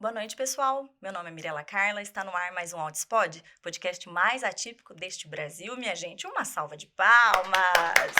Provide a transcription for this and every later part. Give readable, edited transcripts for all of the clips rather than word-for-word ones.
Boa noite, pessoal. Meu nome é Mirela Carla, está no ar mais um Audiospod, podcast mais atípico deste Brasil. Minha gente, uma salva de palmas!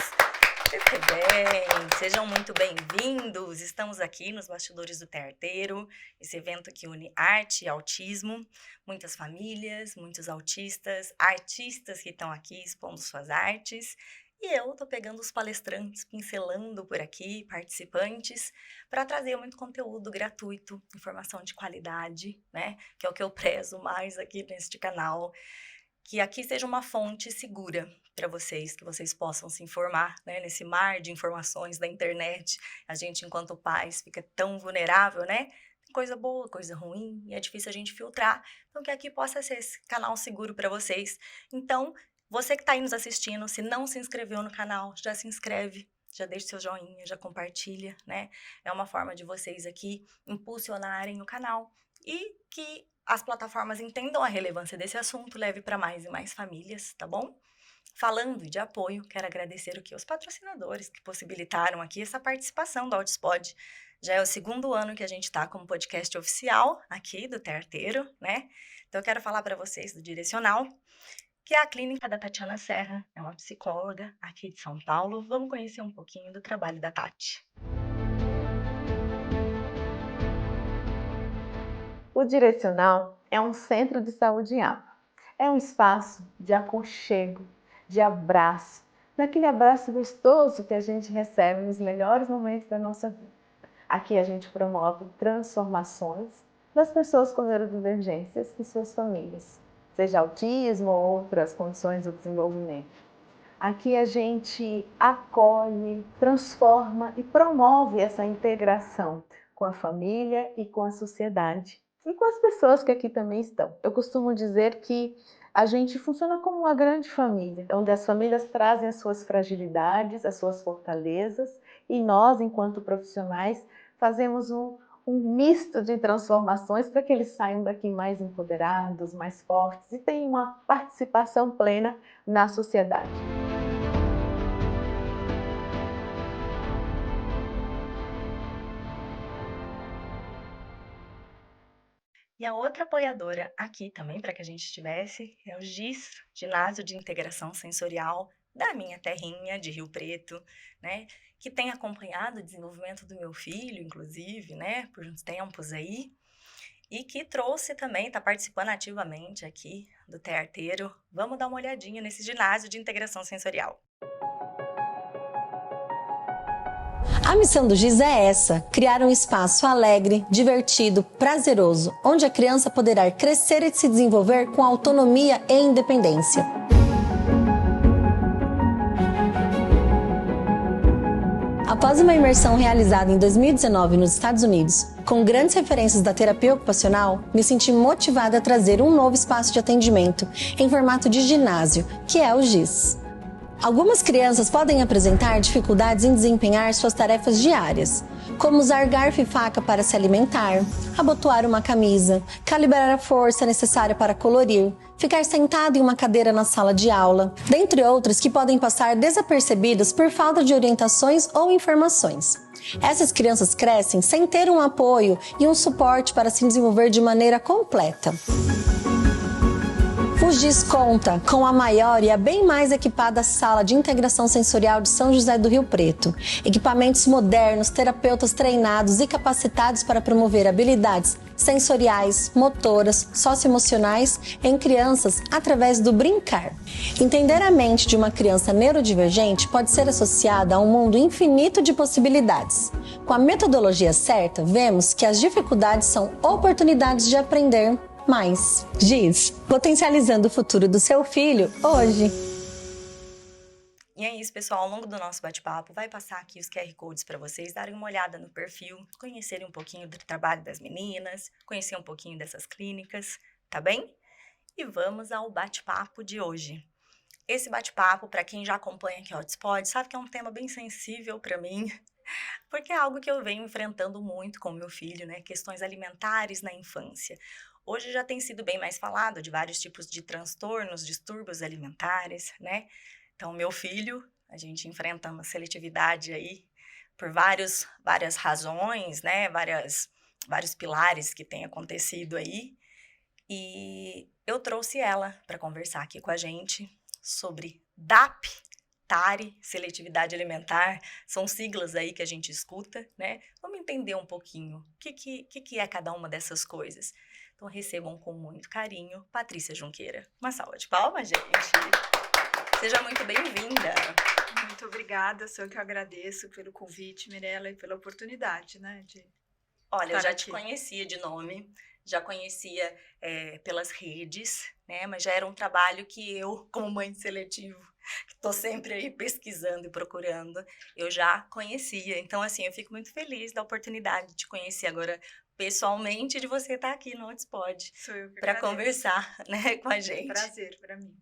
Muito bem, sejam muito bem-vindos. Estamos aqui nos bastidores do Tearteiro, esse evento que une arte e autismo. Muitas famílias, muitos autistas, artistas que estão aqui expondo suas artes. E eu tô pegando os palestrantes, pincelando por aqui, participantes, para trazer muito conteúdo gratuito, informação de qualidade, né? Que é o que eu prezo mais aqui neste canal. Que aqui seja uma fonte segura para vocês, que vocês possam se informar, né? Nesse mar de informações da internet, a gente, enquanto pais, fica tão vulnerável, né? Tem coisa boa, coisa ruim, e é difícil a gente filtrar. Então, que aqui possa ser esse canal seguro para vocês. Então, você que está aí nos assistindo, se não se inscreveu no canal, já se inscreve, já deixa seu joinha, já compartilha, né? É uma forma de vocês aqui impulsionarem o canal e que as plataformas entendam a relevância desse assunto, leve para mais e mais famílias, tá bom? Falando de apoio, quero agradecer aqui aos patrocinadores que possibilitaram aqui essa participação do Audiospod. Já é o segundo ano que a gente está como podcast oficial aqui do Tearteiro, né? Então eu quero falar para vocês do Direcional, que é a clínica da Tatiana Serra, é uma psicóloga aqui de São Paulo. Vamos conhecer um pouquinho do trabalho da Tati. O Direcional é um centro de saúde ampla. É um espaço de aconchego, de abraço, daquele abraço gostoso que a gente recebe nos melhores momentos da nossa vida. Aqui a gente promove transformações das pessoas com neurodivergências e suas famílias, seja autismo ou outras condições do desenvolvimento. Aqui a gente acolhe, transforma e promove essa integração com a família e com a sociedade. E com as pessoas que aqui também estão. Eu costumo dizer que a gente funciona como uma grande família, onde as famílias trazem as suas fragilidades, as suas fortalezas, e nós, enquanto profissionais, fazemos um misto de transformações para que eles saiam daqui mais empoderados, mais fortes e tenham uma participação plena na sociedade. E a outra apoiadora aqui também, para que a gente tivesse, é o GIS, Ginásio de Integração Sensorial, da minha terrinha de Rio Preto, né? Que tem acompanhado o desenvolvimento do meu filho, inclusive, né? Por uns tempos aí. E que trouxe também, está participando ativamente aqui do Tearteiro. Vamos dar uma olhadinha nesse ginásio de integração sensorial. A missão do GIS é essa: criar um espaço alegre, divertido, prazeroso, onde a criança poderá crescer e se desenvolver com autonomia e independência. Após uma imersão realizada em 2019 nos Estados Unidos, com grandes referências da terapia ocupacional, me senti motivada a trazer um novo espaço de atendimento em formato de ginásio, que é o GIS. Algumas crianças podem apresentar dificuldades em desempenhar suas tarefas diárias, como usar garfo e faca para se alimentar, abotoar uma camisa, calibrar a força necessária para colorir, ficar sentado em uma cadeira na sala de aula, dentre outras que podem passar desapercebidas por falta de orientações ou informações. Essas crianças crescem sem ter um apoio e um suporte para se desenvolver de maneira completa. O GIS conta com a maior e a bem mais equipada sala de integração sensorial de São José do Rio Preto. Equipamentos modernos, terapeutas treinados e capacitados para promover habilidades sensoriais, motoras, socioemocionais em crianças através do brincar. Entender a mente de uma criança neurodivergente pode ser associada a um mundo infinito de possibilidades. Com a metodologia certa, vemos que as dificuldades são oportunidades de aprender mais. GIS, potencializando o futuro do seu filho hoje. E é isso, pessoal. Ao longo do nosso bate-papo, vai passar aqui os QR Codes para vocês darem uma olhada no perfil, conhecerem um pouquinho do trabalho das meninas, conhecer um pouquinho dessas clínicas, tá bem? E vamos ao bate-papo de hoje. Esse bate-papo, para quem já acompanha aqui o Audiospod, sabe que é um tema bem sensível para mim, porque é algo que eu venho enfrentando muito com o meu filho, né? Questões alimentares na infância. Hoje já tem sido bem mais falado de vários tipos de transtornos, distúrbios alimentares, né? Então, meu filho, a gente enfrenta uma seletividade aí por várias razões, né? Várias vários pilares que têm acontecido aí. E eu trouxe ela para conversar aqui com a gente sobre DAP, TARI, seletividade alimentar, são siglas aí que a gente escuta, né? Vamos entender um pouquinho o que é cada uma dessas coisas. Então recebam com muito carinho Patrícia Junqueira. Uma salva de palmas, gente! Seja muito bem-vinda! Muito obrigada, sou eu que agradeço pelo convite, Mirella, e pela oportunidade, né, de Olha, eu estar já te aqui. conhecia de nome, já conhecia pelas redes, né? Mas já era um trabalho que eu, como mãe de seletivo, que estou sempre aí pesquisando e procurando, eu já conhecia. Então, assim, eu fico muito feliz da oportunidade de te conhecer agora pessoalmente e de você estar aqui no Outspod Sou eu que para agradeço. conversar, né, com a É um gente. prazer para mim.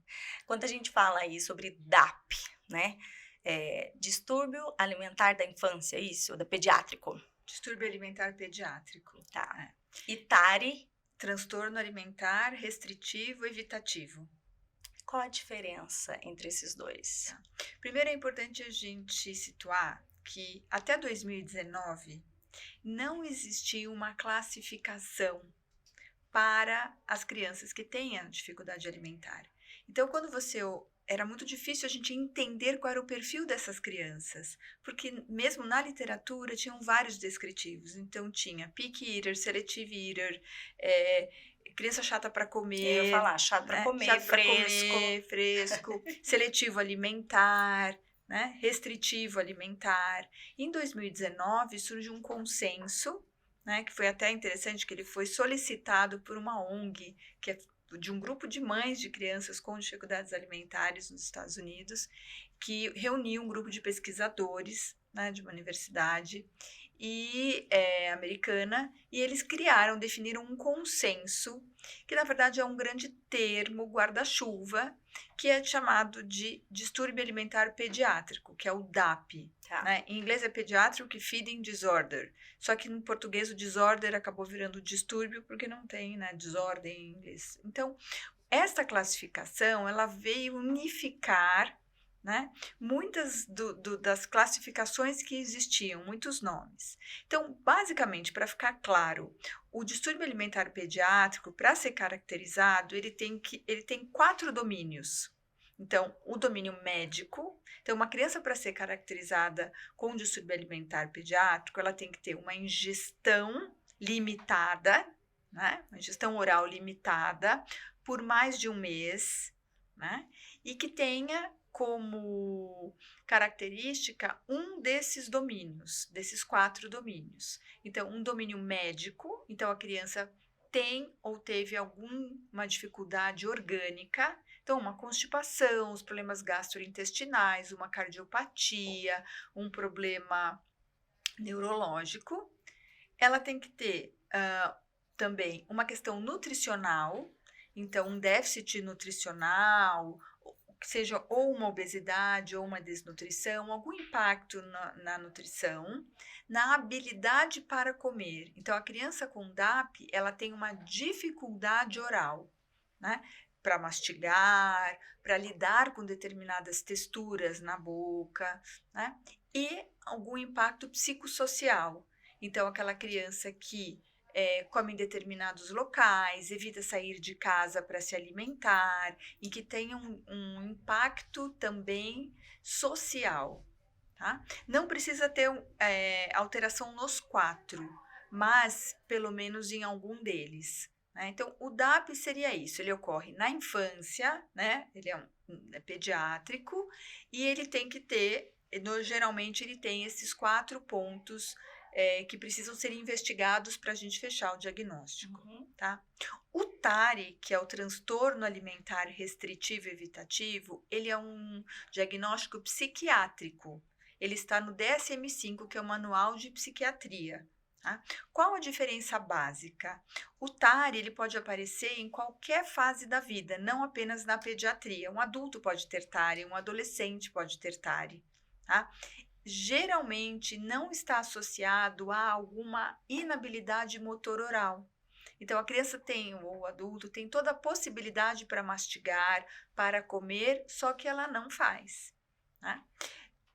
Quando a gente fala aí sobre DAP, né? Distúrbio alimentar da infância, isso? Da pediátrico. Distúrbio alimentar pediátrico. Tá. E TARI, Transtorno alimentar restritivo evitativo. qual a diferença entre esses dois? Primeiro é importante a gente situar que até 2019 não existia uma classificação para as crianças que têm a dificuldade alimentar. Então, era muito difícil a gente entender qual era o perfil dessas crianças, porque mesmo na literatura tinham vários descritivos. Então, tinha picky eater, selective eater, criança chata para comer. Eu ia falar, chato para né? comer, Chato pra fresco. comer, fresco, seletivo alimentar, né? Restritivo alimentar. Em 2019 surgiu um consenso, né, que foi até interessante, que ele foi solicitado por uma ONG, que é de um grupo de mães de crianças com dificuldades alimentares nos Estados Unidos, que reuniu um grupo de pesquisadores, né, de uma universidade americana, e eles definiram um consenso, que na verdade é um grande termo guarda-chuva, que é chamado de distúrbio alimentar pediátrico, que é o DAP. Tá. Né? Em inglês é Pediatric Feeding Disorder, só que no português o disorder acabou virando distúrbio porque não tem, né, desordem em inglês. Então, esta classificação ela veio unificar, né, muitas das classificações que existiam, muitos nomes. Então, basicamente, para ficar claro, o distúrbio alimentar pediátrico, para ser caracterizado, ele tem 4 domínios. Então, o domínio médico. Então, uma criança, para ser caracterizada com distúrbio alimentar pediátrico, ela tem que ter uma ingestão limitada, né? Uma ingestão oral limitada por mais de um mês, né? E que tenha como característica um desses domínios, desses 4 domínios. Então, um domínio médico, então a criança tem ou teve alguma dificuldade orgânica, então uma constipação, os problemas gastrointestinais, uma cardiopatia, um problema neurológico. Ela tem que ter também uma questão nutricional, então um déficit nutricional, que seja ou uma obesidade ou uma desnutrição, algum impacto na nutrição, na habilidade para comer. Então, a criança com DAP, ela tem uma dificuldade oral, né? Para mastigar, para lidar com determinadas texturas na boca, né? E algum impacto psicossocial. Então, aquela criança que come em determinados locais, evita sair de casa para se alimentar e que tenha um impacto também social. Tá? Não precisa ter alteração nos 4, mas pelo menos em algum deles. Né? Então, o DAP seria isso, ele ocorre na infância, né? Ele é pediátrico e ele tem que ter, geralmente ele tem esses 4 pontos que precisam ser investigados para a gente fechar o diagnóstico. Tá? O TARI, que é o transtorno alimentar restritivo evitativo, ele é um diagnóstico psiquiátrico. Ele está no DSM-5, que é o Manual de Psiquiatria. Tá? Qual a diferença básica? O TARI ele pode aparecer em qualquer fase da vida, não apenas na pediatria. Um adulto pode ter TARI, um adolescente pode ter TARI. Tá? Geralmente não está associado a alguma inabilidade motor oral. Então, a criança ou o adulto tem toda a possibilidade para mastigar, para comer, só que ela não faz. Né?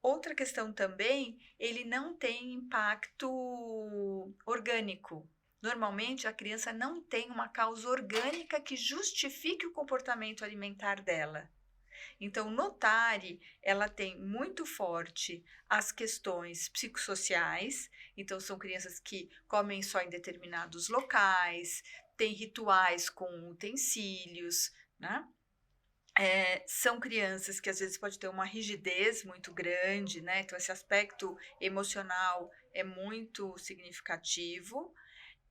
Outra questão também, ele não tem impacto orgânico. Normalmente, a criança não tem uma causa orgânica que justifique o comportamento alimentar dela. Então, no TARI, ela tem muito forte as questões psicossociais. Então, são crianças que comem só em determinados locais, têm rituais com utensílios, né? São crianças que às vezes pode ter uma rigidez muito grande, né? Então, esse aspecto emocional é muito significativo.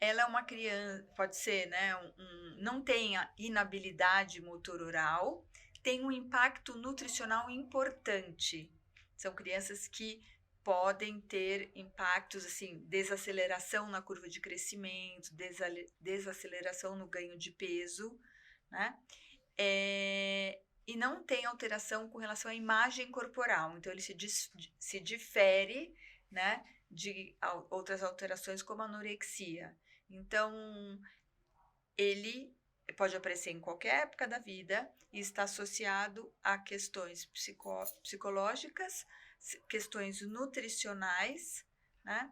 Ela é uma criança, pode ser, né? Não tem a inabilidade motor oral, tem um impacto nutricional importante. São crianças que podem ter impactos, assim, desaceleração na curva de crescimento, desaceleração no ganho de peso, né? E não tem alteração com relação à imagem corporal. Então, ele se difere, né, de outras alterações como a anorexia. Então, ele pode aparecer em qualquer época da vida e está associado a questões psicológicas, questões nutricionais, né?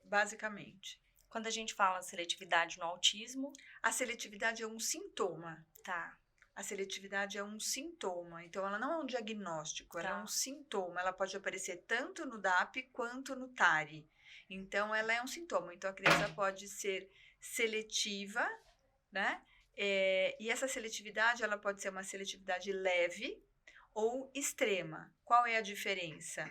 Basicamente. Quando a gente fala seletividade no autismo, a seletividade é um sintoma. tá. A seletividade é um sintoma, então ela não é um diagnóstico, ela é um sintoma. Ela pode aparecer tanto no DAP quanto no TARI. Então, ela é um sintoma. Então, a criança pode ser seletiva, né? E essa seletividade, ela pode ser uma seletividade leve ou extrema. Qual é a diferença?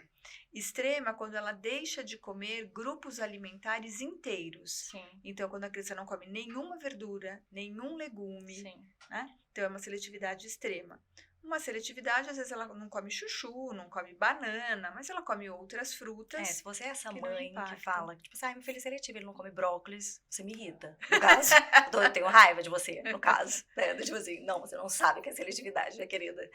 Extrema quando ela deixa de comer grupos alimentares inteiros. Sim. Então, quando a criança não come nenhuma verdura, nenhum legume, Sim. né? Então, é uma seletividade extrema. Uma seletividade, às vezes ela não come chuchu, não come banana, mas ela come outras frutas. Se você é essa que mãe não que impactam. fala, tipo assim, meu filho é seletivo, ele não come brócolis, você me irrita. No caso, eu tenho raiva de você, no caso. Né? Tipo assim, não, você não sabe o que é seletividade, minha querida.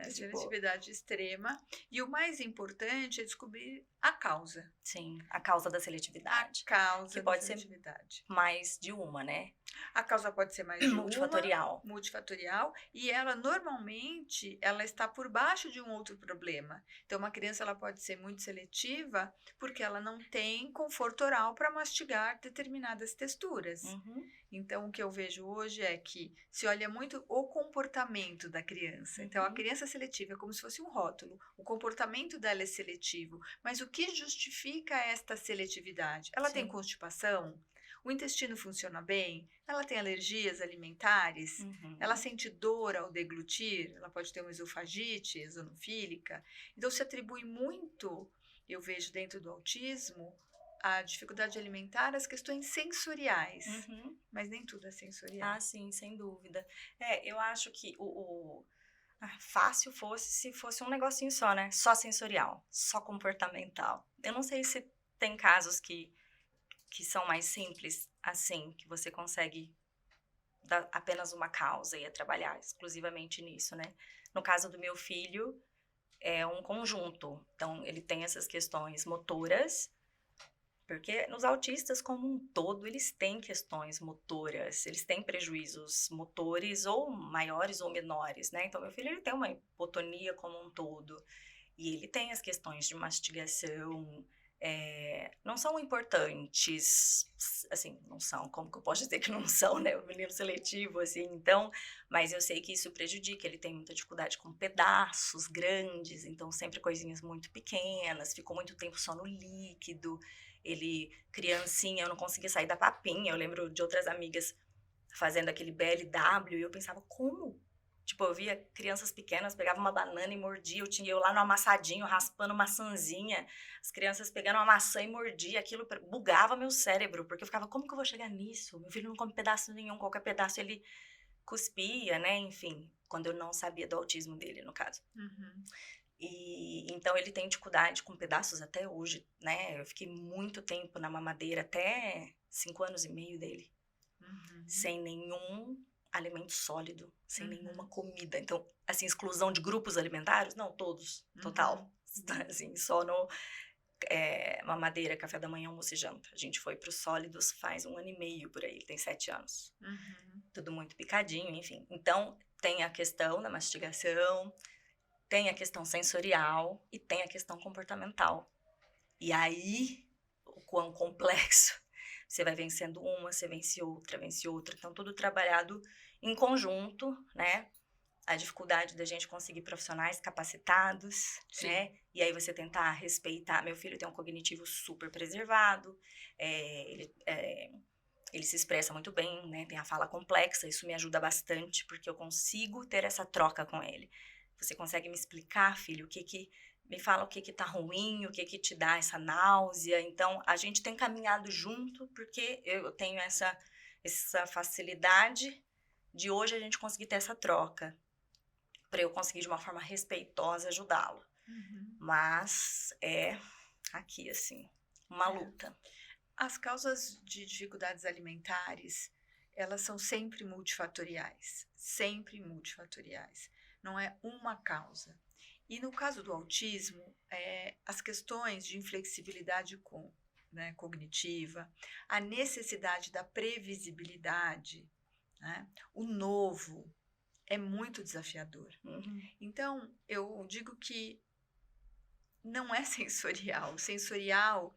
Seletividade extrema. E o mais importante é descobrir a causa. Sim, a causa da seletividade. A causa que da pode ser seletividade. mais de uma, né? A causa pode ser mais de Multifatorial. Multifatorial. E ela, normalmente, ela está por baixo de um outro problema. Então, uma criança ela pode ser muito seletiva porque ela não tem conforto oral para mastigar determinadas texturas. Uhum. Então, o que eu vejo hoje é que se olha muito o comportamento da criança. Então, a criança seletiva é como se fosse um rótulo. O comportamento dela é seletivo. Mas o que justifica esta seletividade? Ela tem constipação? O intestino funciona bem? Ela tem alergias alimentares? Ela sente dor ao deglutir? Ela pode ter uma esofagite eosinofílica? Então, se atribui muito, eu vejo dentro do autismo, a dificuldade alimentar às questões sensoriais. Mas nem tudo é sensorial. Ah, sim, sem dúvida. Eu acho que fácil fosse se fosse um negocinho só, né? Só sensorial, só comportamental. Eu não sei se tem casos que são mais simples, assim, que você consegue dar apenas uma causa e trabalhar exclusivamente nisso, né? No caso do meu filho, é um conjunto. Então, ele tem essas questões motoras, porque nos autistas como um todo, eles têm questões motoras, eles têm prejuízos motores ou maiores ou menores, né? Então, meu filho, ele tem uma hipotonia como um todo, e ele tem as questões de mastigação, não são importantes, assim, não são, como que eu posso dizer que não são, né, o menino seletivo, assim, então, mas eu sei que isso prejudica, ele tem muita dificuldade com pedaços grandes, então sempre coisinhas muito pequenas, ficou muito tempo só no líquido, ele, criancinha, eu não conseguia sair da papinha, eu lembro de outras amigas fazendo aquele BLW, e eu pensava, como? Tipo, eu via crianças pequenas, pegava uma banana e mordia, eu lá no amassadinho, raspando maçãzinha, as crianças pegando uma maçã e mordia, aquilo bugava meu cérebro, porque eu ficava, como que eu vou chegar nisso? Meu filho não come pedaço nenhum, qualquer pedaço ele cuspia, né, enfim, quando eu não sabia do autismo dele, no caso. E então ele tem dificuldade com pedaços até hoje, né, eu fiquei muito tempo na mamadeira, até 5 anos e meio dele, sem nenhum alimento sólido, sem nenhuma comida. Então, assim, exclusão de grupos alimentares? Não, todos, total. Assim, só no mamadeira, café da manhã, almoço e janta. A gente foi para os sólidos faz 1 ano e meio por aí, ele tem 7 anos. Tudo muito picadinho, enfim. Então, tem a questão da mastigação, tem a questão sensorial e tem a questão comportamental. E aí, o quão complexo. Você vai vencendo uma, você vence outra, vence outra. Então, tudo trabalhado em conjunto, né? A dificuldade da gente conseguir profissionais capacitados, Sim. né? E aí você tentar respeitar. Meu filho tem um cognitivo super preservado, ele se expressa muito bem, né? Tem a fala complexa, isso me ajuda bastante, porque eu consigo ter essa troca com ele. Você consegue me explicar, filho, me fala o que tá ruim, o que te dá essa náusea. Então, a gente tem caminhado junto, porque eu tenho essa facilidade de hoje a gente conseguir ter essa troca, para eu conseguir de uma forma respeitosa ajudá-lo. Mas é aqui, assim, uma luta. As causas de dificuldades alimentares, elas são sempre multifatoriais. Sempre multifatoriais. Não é uma causa. E no caso do autismo, as questões de inflexibilidade cognitiva, a necessidade da previsibilidade, né, o novo, é muito desafiador. Então, eu digo que não é sensorial. O sensorial,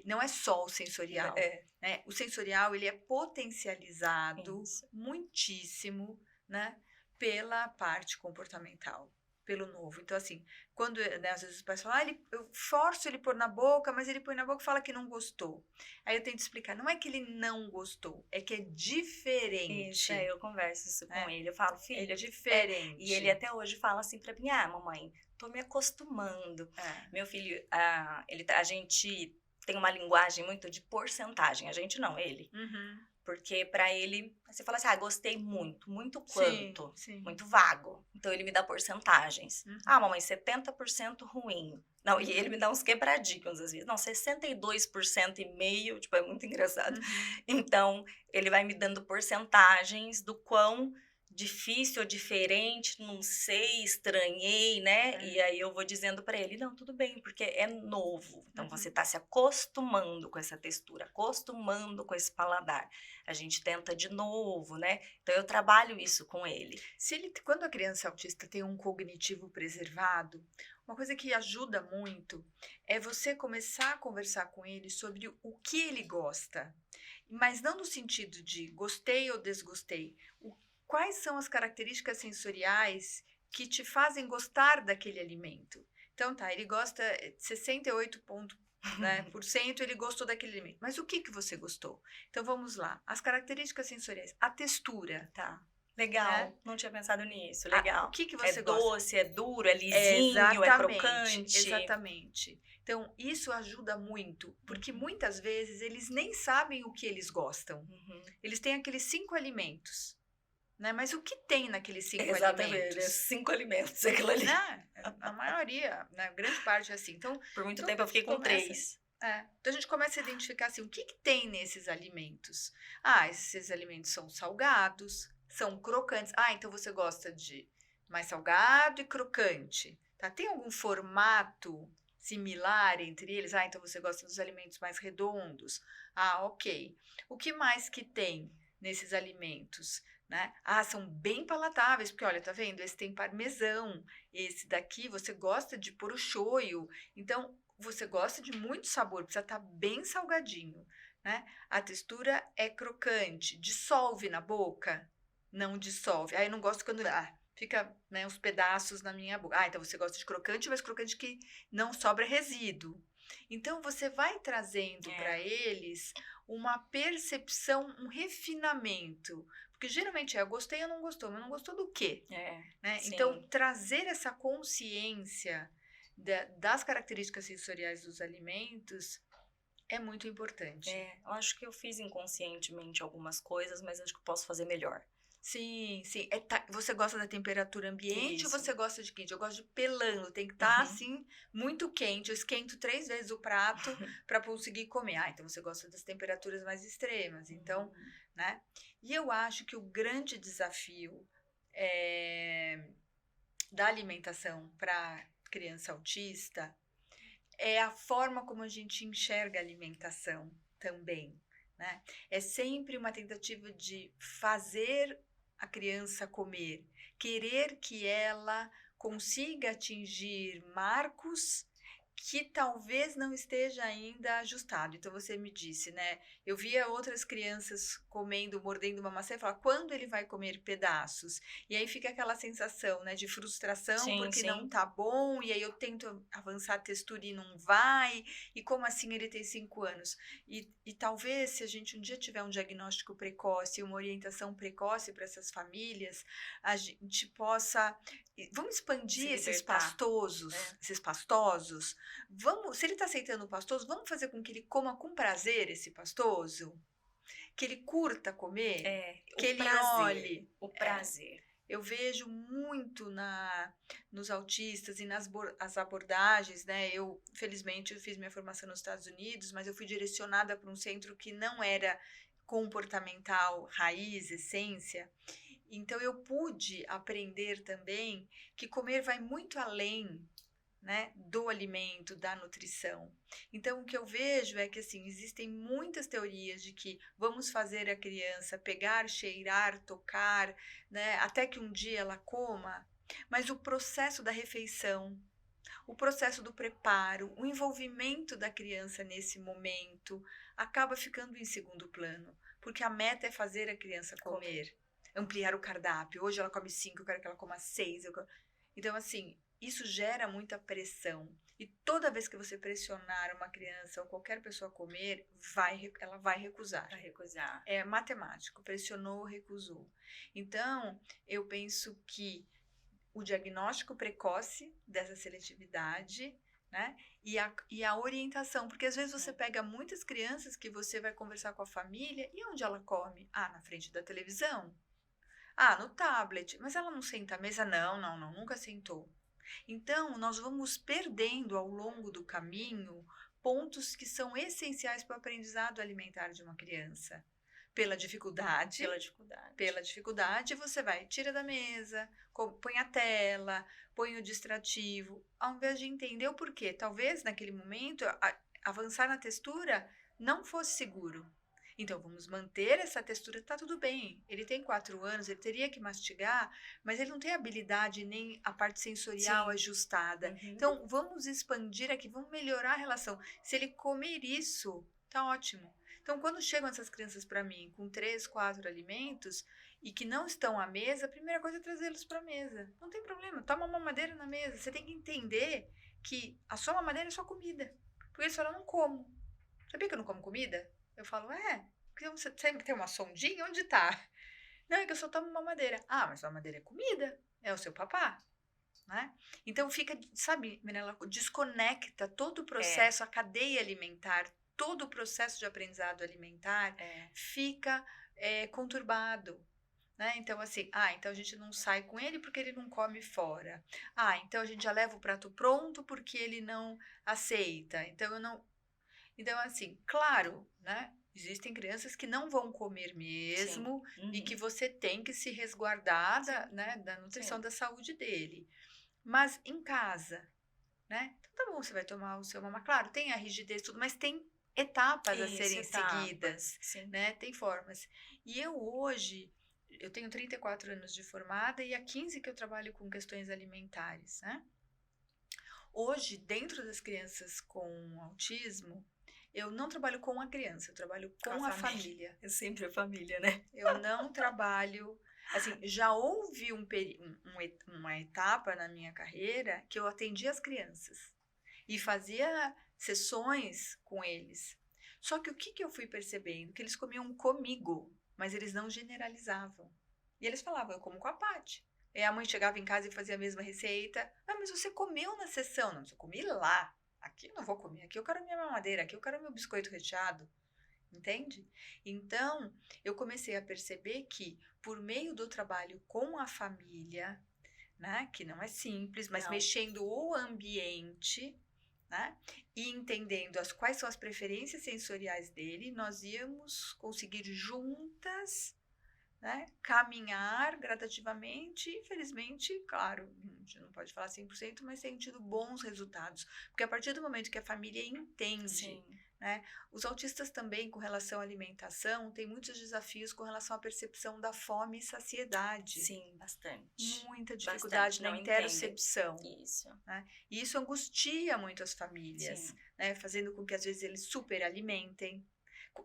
não é só o sensorial. Né? O sensorial, ele é potencializado muitíssimo, né, pela parte comportamental, pelo novo. Então, assim, quando, né, às vezes os pais falam, eu forço ele pôr na boca, mas ele põe na boca e fala que não gostou. Aí eu tento explicar, não é que ele não gostou, é que é diferente. Isso, eu converso isso com ele. Eu falo, filho, é diferente. E ele até hoje fala assim pra mim, mamãe, tô me acostumando. Meu filho, a gente tem uma linguagem muito de porcentagem. A gente não, ele. Porque pra ele, você fala assim, gostei muito. Muito quanto? Sim. Muito vago. Então ele me dá porcentagens. Mamãe, 70% ruim. Não, e ele me dá uns quebradinhos às vezes. Não, 62% e meio, tipo, é muito engraçado. Então, ele vai me dando porcentagens do quão difícil ou diferente, não sei, estranhei, né? E aí eu vou dizendo pra ele, não, tudo bem, porque é novo. Então, você tá se acostumando com essa textura, acostumando com esse paladar. A gente tenta de novo, né? Então, eu trabalho isso com ele. Quando a criança autista tem um cognitivo preservado, uma coisa que ajuda muito é você começar a conversar com ele sobre o que ele gosta. Mas não no sentido de gostei ou desgostei. Quais são as características sensoriais que te fazem gostar daquele alimento? Então, ele gosta 68%, né, ele gostou daquele alimento. Mas o que você gostou? Então, vamos lá. As características sensoriais. A textura. Legal. Não tinha pensado nisso. Legal. O que você gosta? É doce, é duro, é lisinho, é crocante. Exatamente. Então, isso ajuda muito. Porque muitas vezes eles nem sabem o que eles gostam. Eles têm aqueles 5 alimentos. Né? Mas o que tem naqueles 5 alimentos? Exatamente, 5 alimentos, aquilo ali. A maioria, né? Grande parte é assim. Então, por muito tempo eu fiquei com 3. Então a gente começa a identificar assim, o que tem nesses alimentos? Esses alimentos são salgados, são crocantes. Então você gosta de mais salgado e crocante. Tá? Tem algum formato similar entre eles? Então você gosta dos alimentos mais redondos. Ok. O que mais que tem nesses alimentos? Né? São bem palatáveis, porque olha, tá vendo? Esse tem parmesão, esse daqui você gosta de pôr o shoyu, então você gosta de muito sabor, precisa estar bem salgadinho, né? A textura é crocante, dissolve na boca? Não dissolve. Eu não gosto quando fica, né, os pedaços na minha boca. Então você gosta de crocante, mas crocante que não sobra resíduo. Então você vai trazendo para eles uma percepção, um refinamento. Porque geralmente eu gostei ou não gostou, mas não gostou do quê? Né? Então, trazer essa consciência das características sensoriais dos alimentos é muito importante. Eu acho que eu fiz inconscientemente algumas coisas, mas acho que eu posso fazer melhor. Sim. Você gosta da temperatura ambiente ou você gosta de quente? Eu gosto de pelando, tem que estar assim, muito quente. Eu esquento 3 vezes o prato para conseguir comer. Então você gosta das temperaturas mais extremas. Então, né? E eu acho que o grande desafio da alimentação para criança autista é a forma como a gente enxerga a alimentação também. Né? É sempre uma tentativa de fazer a criança comer, querer que ela consiga atingir marcos que talvez não esteja ainda ajustado. Então, você me disse, né? Eu via outras crianças comendo, mordendo uma maçã e falava, quando ele vai comer pedaços? E aí fica aquela sensação, né, de frustração, Sim, porque sim. não tá bom, e aí eu tento avançar a textura e não vai, e como assim ele tem 5 anos? E talvez, se a gente um dia tiver um diagnóstico precoce, uma orientação precoce para essas famílias, a gente possa... Vamos expandir Se esses libertar. pastosos, esses pastosos. Se ele está aceitando o pastoso, vamos fazer com que ele coma com prazer esse pastoso? Que ele curta comer? O Que ele prazer, olhe. o prazer. Eu vejo muito nos autistas e as abordagens, né? Eu, felizmente, eu fiz minha formação nos Estados Unidos, mas eu fui direcionada para um centro que não era comportamental, raiz, essência. Então, eu pude aprender também que comer vai muito além, né, do alimento, da nutrição. Então, o que eu vejo é que, assim, existem muitas teorias de que vamos fazer a criança pegar, cheirar, tocar, né, até que um dia ela coma, mas o processo da refeição, o processo do preparo, o envolvimento da criança nesse momento acaba ficando em segundo plano, porque a meta é fazer a criança comer, ampliar o cardápio. Hoje ela come 5, eu quero que ela coma 6. Então, assim, isso gera muita pressão. E toda vez que você pressionar uma criança ou qualquer pessoa a comer, ela vai recusar. Para recusar. É matemático, pressionou, recusou. Então, eu penso que o diagnóstico precoce dessa seletividade, né? E a orientação, porque às vezes você pega muitas crianças que você vai conversar com a família, e onde ela come? Ah, na frente da televisão. Ah, no tablet. Mas ela não senta à mesa? Não, nunca sentou. Então, nós vamos perdendo ao longo do caminho pontos que são essenciais para o aprendizado alimentar de uma criança. Pela dificuldade, você vai, tira da mesa, põe a tela, põe o distrativo, ao invés de entender o porquê. Talvez, naquele momento, avançar na textura não fosse seguro. Então, vamos manter essa textura, tá tudo bem. Ele tem 4 anos, ele teria que mastigar, mas ele não tem habilidade nem a parte sensorial ajustada. Então, vamos expandir aqui, vamos melhorar a relação. Se ele comer isso, tá ótimo. Então, quando chegam essas crianças para mim com 3, 4 alimentos e que não estão à mesa, a primeira coisa é trazê-los para a mesa. Não tem problema, toma uma mamadeira na mesa. Você tem que entender que a sua mamadeira é sua comida. Porque eles falam, não como. Sabia que eu não como comida? Eu falo, porque você sempre tem uma sondinha, onde tá? Não, é que eu só tomo mamadeira. Ah, mas mamadeira é comida, é o seu papá, né? Então fica, sabe, Mirella, desconecta todo o processo, a cadeia alimentar, todo o processo de aprendizado alimentar fica conturbado. Né? Então, assim, então a gente não sai com ele porque ele não come fora. Então a gente já leva o prato pronto porque ele não aceita. Então, assim, claro, né? Existem crianças que não vão comer mesmo e que você tem que se resguardar da nutrição, da saúde dele. Mas em casa, né? Então tá bom, você vai tomar o seu mamá. Claro, tem a rigidez tudo, mas tem etapas a serem seguidas, né? Tem formas. E eu tenho 34 anos de formada e há 15 que eu trabalho com questões alimentares, né? Hoje, dentro das crianças com autismo, eu não trabalho com a criança, eu trabalho com a família. É sempre a família, né? Eu não trabalho... Assim, já houve uma etapa na minha carreira que eu atendia as crianças e fazia sessões com eles. Só que o que eu fui percebendo? Que eles comiam comigo, mas eles não generalizavam. E eles falavam, eu como com a Paty. E a mãe chegava em casa e fazia a mesma receita. Mas você comeu na sessão. Não, mas eu comi lá. Aqui eu não vou comer. Aqui eu quero minha mamadeira. Aqui eu quero meu biscoito recheado. Entende? Então, eu comecei a perceber que, por meio do trabalho com a família, né, que não é simples, mas mexendo o ambiente, né, e entendendo quais são as preferências sensoriais dele, nós íamos conseguir juntas, né, caminhar gradativamente e, infelizmente, claro, a gente não pode falar 100%, mas tem tido bons resultados. Porque a partir do momento que a família entende né? Os autistas também, com relação à alimentação, têm muitos desafios com relação à percepção da fome e saciedade. Sim, bastante. Muita Bastante, dificuldade na não entendem. interocepção. Isso. Né? E isso angustia muito as famílias, Sim. né? Fazendo com que às vezes eles superalimentem,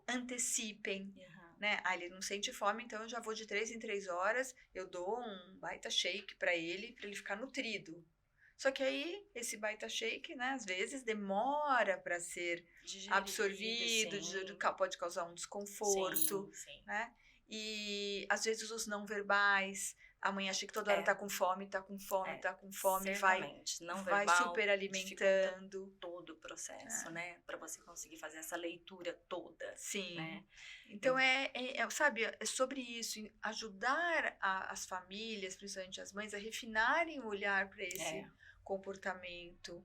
antecipem. Uhum. Né? Ah, ele não sente fome, então eu já vou de 3 em 3 horas, eu dou um baita shake para ele ficar nutrido. Só que aí, esse baita shake, né, às vezes demora para ser Digerido, absorvido, sim. pode causar um desconforto, Sim. né? E às vezes os não verbais, a mãe acha que toda hora tá com fome, tá com fome, tá com fome, Certamente. Não vai verbal super dificulta alimentando. todo o processo, né? Para você conseguir fazer essa leitura toda. Sim. Né? Então, sabe, é sobre isso, ajudar as famílias, principalmente as mães, a refinarem o olhar para esse comportamento.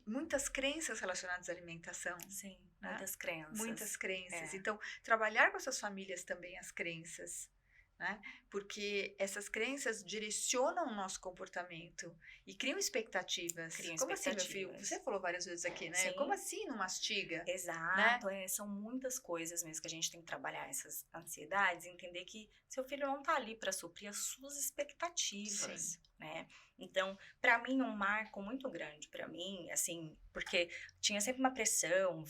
Muitas crenças relacionadas à alimentação. Sim, né? muitas crenças. Muitas crenças. Então, trabalhar com essas famílias também as crenças. Né? Porque essas crenças direcionam o nosso comportamento e criam expectativas. Como assim, meu filho? Você falou várias vezes aqui, né? Sim. Como assim não mastiga? Exato, né? São muitas coisas mesmo que a gente tem que trabalhar essas ansiedades, entender que seu filho não tá ali para suprir as suas expectativas, Sim. né? Então, para mim, um marco muito grande para mim, assim, porque tinha sempre uma pressão,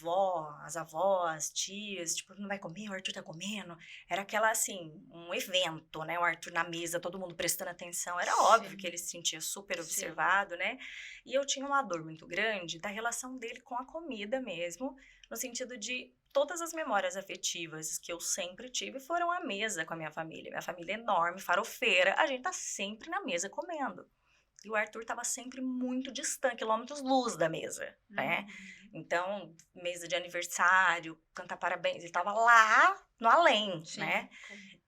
as avós, tias, tipo, não vai comer, o Arthur tá comendo. Era aquela, assim, um evento, né? O Arthur na mesa, todo mundo prestando atenção. Era óbvio que ele se sentia super observado, né? E eu tinha uma dor muito grande da relação dele com a comida mesmo, no sentido de todas as memórias afetivas que eu sempre tive foram à mesa com a minha família. Minha família é enorme, farofeira, a gente tá sempre na mesa comendo. E o Arthur estava sempre muito distante, quilômetros-luz da mesa, né? Então, mesa de aniversário, cantar parabéns, ele estava lá no além, né?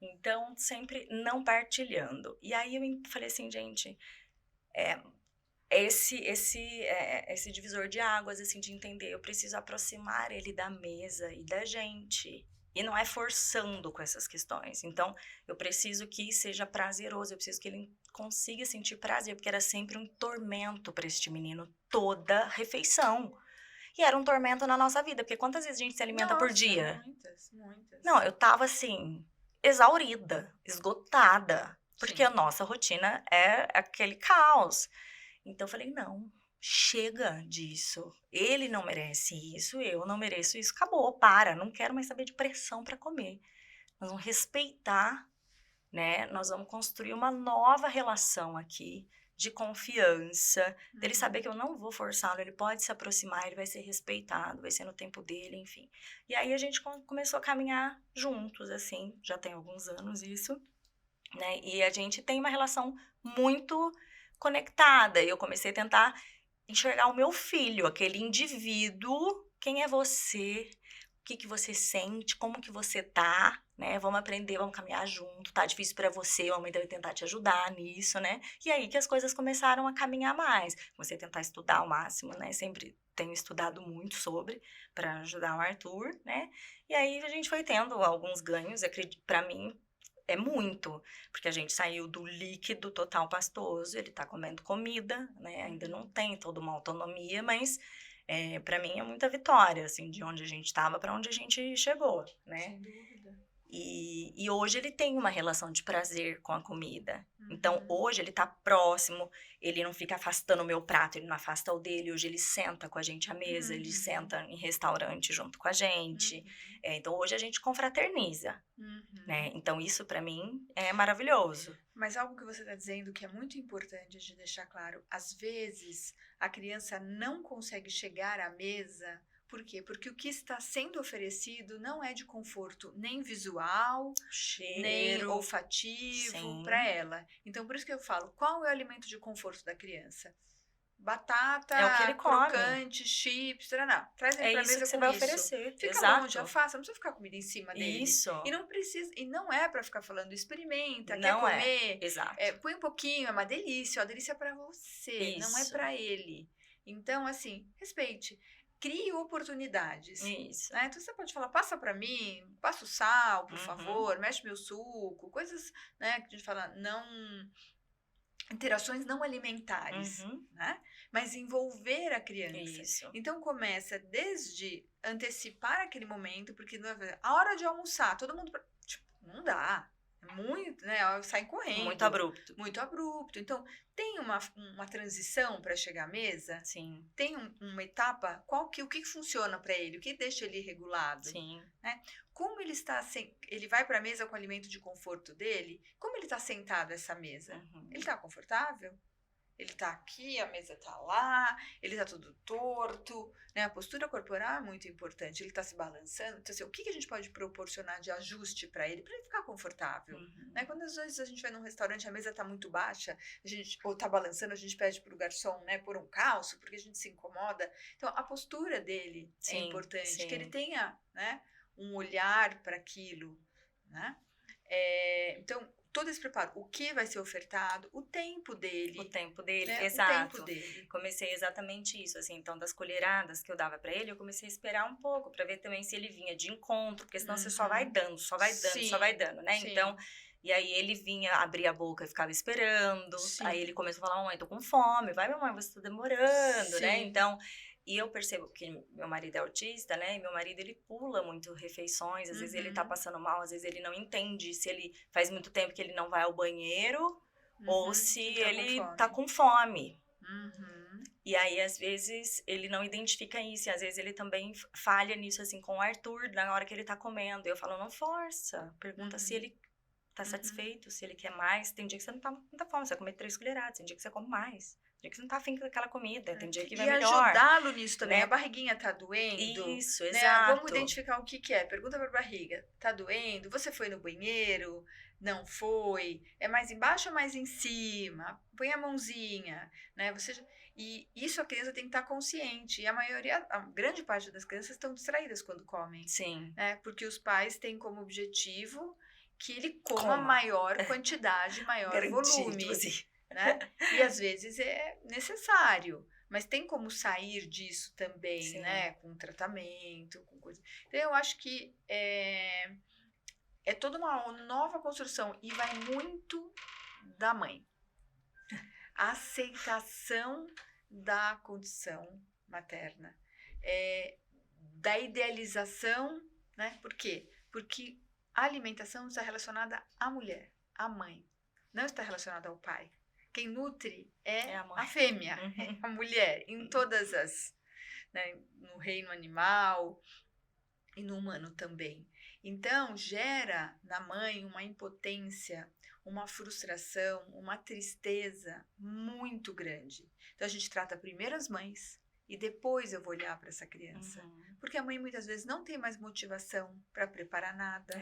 Então, sempre não partilhando. E aí eu falei assim, gente, esse divisor de águas, assim, de entender, eu preciso aproximar ele da mesa e da gente. E não é forçando com essas questões. Então, eu preciso que seja prazeroso, eu preciso que ele consiga sentir prazer, porque era sempre um tormento para este menino toda refeição. E era um tormento na nossa vida, porque quantas vezes a gente se alimenta por dia? Muitas. Não, eu tava assim, exaurida, esgotada, porque a nossa rotina é aquele caos. Então, eu falei, não. Chega disso. Ele não merece isso, eu não mereço isso. Acabou, para. Não quero mais saber de pressão para comer. Nós vamos respeitar, né? Nós vamos construir uma nova relação aqui de confiança, dele saber que eu não vou forçá-lo, ele pode se aproximar, ele vai ser respeitado, vai ser no tempo dele, enfim. E aí a gente começou a caminhar juntos, assim, já tem alguns anos isso, né? E a gente tem uma relação muito conectada. E eu comecei a tentar enxergar o meu filho, aquele indivíduo, quem é você, o que você sente, como que você tá, né? Vamos aprender, vamos caminhar junto, tá difícil pra você, a mamãe deve tentar te ajudar nisso, né? E aí que as coisas começaram a caminhar mais. Comecei a tentar estudar ao máximo, né? Sempre tenho estudado muito sobre, para ajudar o Arthur, né? E aí a gente foi tendo alguns ganhos, acredito, pra mim, é muito, porque a gente saiu do líquido total pastoso, ele tá comendo comida, né, ainda não tem toda uma autonomia, mas para mim é muita vitória, assim, de onde a gente estava para onde a gente chegou, né? Sem dúvida. E hoje ele tem uma relação de prazer com a comida. Então, hoje ele tá próximo, ele não fica afastando o meu prato, ele não afasta o dele. Hoje ele senta com a gente à mesa, ele senta em restaurante junto com a gente. Então, hoje a gente confraterniza, né? Então, isso pra mim é maravilhoso. Mas algo que você está dizendo que é muito importante de deixar claro, às vezes a criança não consegue chegar à mesa. Por quê? Porque o que está sendo oferecido não é de conforto nem visual, Cheiro, nem olfativo para ela. Então, por isso que eu falo, qual é o alimento de conforto da criança? Batata, é o que ele come. crocante, chips, não. Traz ele pra mesa que você com vai isso. oferecer. Fica Exato. longe, afasta, não precisa ficar comida em cima dele. Isso. E não precisa, e não é para ficar falando, experimenta, não quer comer, Exato. Põe um pouquinho, é uma delícia, a delícia é para você, não é para ele. Então, assim, respeite. Crie oportunidades. Isso. Né? Então, você pode falar, passa para mim, passa o sal, por favor, mexe meu suco, coisas, né, que a gente fala, interações não alimentares, Uhum. né? Mas envolver a criança. Isso. Então começa desde antecipar aquele momento, porque a hora de almoçar, todo mundo, tipo, não dá. É muito, né? Sai correndo. Muito abrupto. Muito abrupto. Então, tem uma transição para chegar à mesa? Sim, Tem uma etapa? O que funciona para ele? O que deixa ele regulado? sim. Como ele está, ele vai para a mesa com o alimento de conforto dele? Como ele está sentado a essa mesa? Uhum. Ele está confortável? Ele está aqui, a mesa está lá, ele está todo torto, né? A postura corporal é muito importante, ele está se balançando. Então, assim, o que a gente pode proporcionar de ajuste para ele ficar confortável? Uhum. Né? Quando às vezes a gente vai num restaurante, a mesa está muito baixa, ou está balançando, a gente pede para o garçom, né, pôr um calço, porque a gente se incomoda. Então, a postura dele é Sim, importante, sim. que ele tenha, né, um olhar para aquilo, né? Então, todo esse preparo, o que vai ser ofertado, o tempo dele. O tempo dele, né? exato. O tempo dele. Comecei exatamente isso, assim, então das colheradas que eu dava pra ele, eu comecei a esperar um pouco pra ver também se ele vinha de encontro, porque senão você só vai dando, só vai dando, Sim, só vai dando, né? sim. Então, e aí ele vinha, abria a boca e ficava esperando, Sim. aí ele começou a falar, mamãe, tô com fome, vai mamãe, você tá demorando, né? Sim. Então, e eu percebo que meu marido é autista, né? E meu marido, ele pula muito refeições, às vezes ele tá passando mal, às vezes ele não entende se ele faz muito tempo que ele não vai ao banheiro, ou se ele tá com fome. Uhum. E aí, às vezes, ele não identifica isso. E às vezes ele também falha nisso, assim, com o Arthur, na hora que ele tá comendo. Eu falo, não força. Pergunta se ele tá satisfeito, se ele quer mais. Tem dia que você não tá com muita fome, você vai comer 3 colheradas. Tem dia que você come mais. Tem dia que você não tá afim daquela comida. Tem dia que vai melhor. E ajudá-lo nisso também. né? A barriguinha tá doendo? Isso, né? exato. Vamos identificar o que é. Pergunta pra barriga. Tá doendo? Você foi no banheiro? Não foi? É mais embaixo ou mais em cima? Põe a mãozinha, né? E isso a criança tem que estar consciente. E a grande parte das crianças estão distraídas quando comem. Sim. Né? Porque os pais têm como objetivo que ele coma maior quantidade, maior volume. Né? E às vezes é necessário. Mas tem como sair disso também, Sim. né? Com tratamento, com coisa. Então eu acho que é toda uma nova construção e vai muito da mãe. A aceitação da condição materna, da idealização, né? Por quê? Porque a alimentação está relacionada à mulher, à mãe, não está relacionada ao pai. Quem nutre é a fêmea, é a mulher, em todas as, né? No reino animal e no humano também. Então, gera na mãe uma impotência, uma frustração, uma tristeza muito grande. Então, a gente trata primeiro as mães e depois eu vou olhar para essa criança. Porque a mãe muitas vezes não tem mais motivação para preparar nada.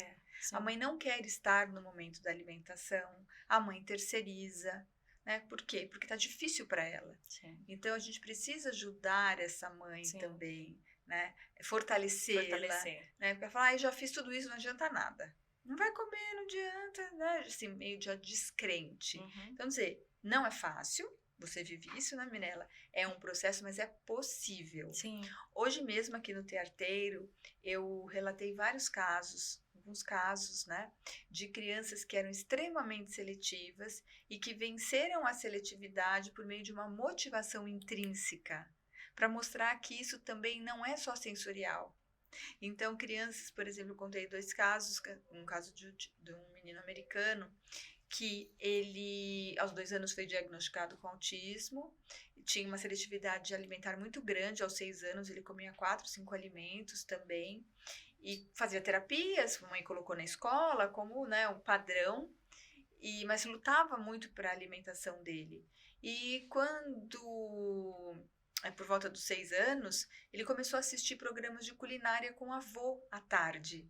A mãe não quer estar no momento da alimentação. A mãe terceiriza. Né? Por quê? Porque está difícil para ela. Sim. Então, a gente precisa ajudar essa mãe também. Né? Fortalecê-la, né? Porque falar, já fiz tudo isso, não adianta nada. Não vai comer, não adianta, né? Assim, meio de descrente. Então, dizer, não é fácil, você vive isso, né, Mirella? É um processo, mas é possível. Sim. Hoje mesmo aqui no Tearteiro, eu relatei alguns casos, né, de crianças que eram extremamente seletivas e que venceram a seletividade por meio de uma motivação intrínseca, para mostrar que isso também não é só sensorial. Então, crianças, por exemplo, eu contei 2 casos, um caso de um menino americano, que ele, aos 2 anos, foi diagnosticado com autismo, tinha uma seletividade alimentar muito grande, aos 6 anos ele comia 4, 5 alimentos também, e fazia terapias, a mãe colocou na escola como, né, um padrão, mas lutava muito para a alimentação dele. E quando... por volta dos 6 anos, ele começou a assistir programas de culinária com o avô à tarde.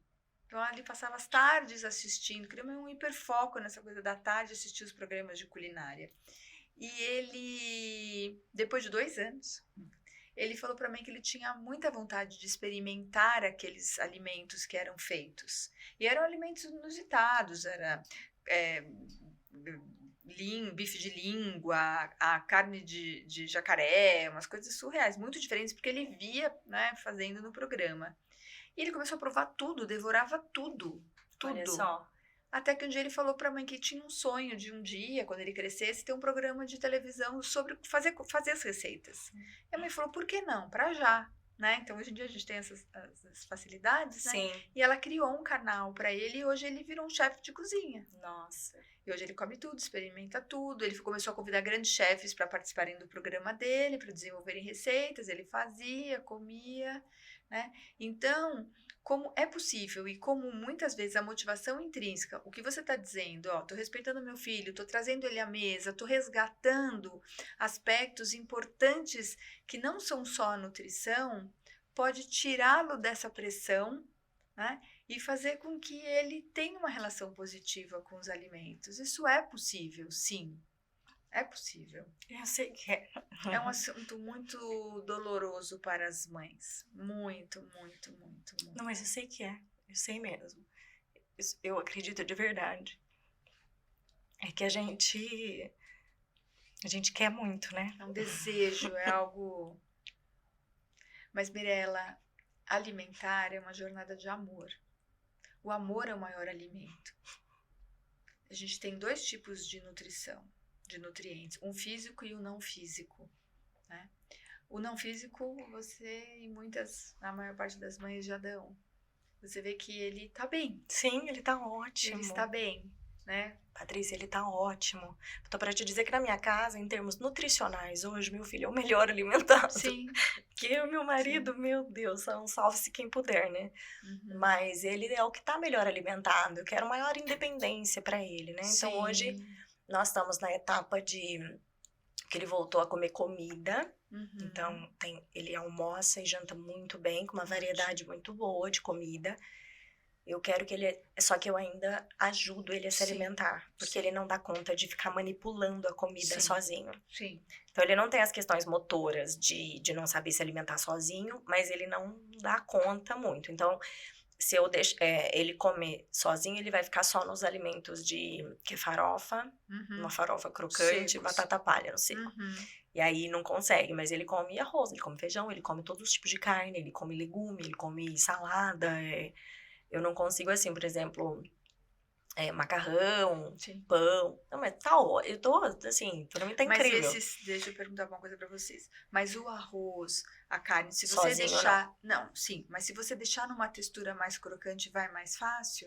Então, ele passava as tardes assistindo, criou um hiperfoco nessa coisa da tarde, assistir os programas de culinária. E ele, depois de 2 anos, ele falou para mim que ele tinha muita vontade de experimentar aqueles alimentos que eram feitos. E eram alimentos inusitados, era... bife de língua, a carne de jacaré, umas coisas surreais, muito diferentes, porque ele via, né, fazendo no programa. E ele começou a provar tudo, devorava tudo. Olha só. Até que um dia ele falou para a mãe que tinha um sonho de um dia, quando ele crescesse, ter um programa de televisão sobre fazer as receitas. E a mãe falou, por que não? Para já. Né? Então, hoje em dia a gente tem essas facilidades, né? Sim. E ela criou um canal para ele e hoje ele virou um chefe de cozinha. Nossa. E hoje ele come tudo, experimenta tudo. Ele começou a convidar grandes chefes para participarem do programa dele, para desenvolverem receitas. Ele fazia, comia, né? Então, como é possível e como muitas vezes a motivação intrínseca, o que você está dizendo, ó, tô respeitando meu filho, tô trazendo ele à mesa, tô resgatando aspectos importantes que não são só a nutrição, pode tirá-lo dessa pressão, né? E fazer com que ele tenha uma relação positiva com os alimentos. Isso é possível, sim. É possível. Eu sei que é. É um assunto muito doloroso para as mães. Muito, muito, muito, muito. Não, mas eu sei que é. Eu sei mesmo. Eu acredito de verdade. É que a gente quer muito, né? É um desejo, é algo... Mas, Mirella, alimentar é uma jornada de amor. O amor é o maior alimento. A gente tem 2 tipos de nutrição, de nutrientes, um físico e um não físico, né? O não físico, na maior parte das mães já dão. Você vê que ele tá bem. Sim, ele tá ótimo. Ele está bem, né? Patrícia, ele tá ótimo. Tô pra te dizer que na minha casa, em termos nutricionais, hoje meu filho é o melhor alimentado. Sim. Que o meu marido, meu Deus, salve-se quem puder, né? Uhum. Mas ele é o que tá melhor alimentado. Eu quero maior independência pra ele, né? Então Sim. hoje nós estamos na etapa de que ele voltou a comer comida. Uhum. Então ele almoça e janta muito bem, com uma variedade muito boa de comida. Eu quero que ele... Só que eu ainda ajudo ele a se Sim. alimentar. Porque Sim. ele não dá conta de ficar manipulando a comida Sim. sozinho. Sim. Então, ele não tem as questões motoras de não saber se alimentar sozinho, mas ele não dá conta muito. Então, se eu deixo ele comer sozinho, ele vai ficar só nos alimentos que é farofa, Uhum. uma farofa crocante, Secos. batata palha no seco. Uhum. E aí não consegue, mas ele come arroz, ele come feijão, ele come todos os tipos de carne, ele come legume, ele come salada. Eu não consigo, assim, por exemplo, macarrão, Sim. pão. Não, mas tá ótimo. Eu tô, assim, pra mim tá Mas incrível. deixa eu perguntar uma coisa pra vocês. Mas o arroz, a carne, se você Sozinho, deixar... Não, sim. Mas se você deixar numa textura mais crocante, vai mais fácil?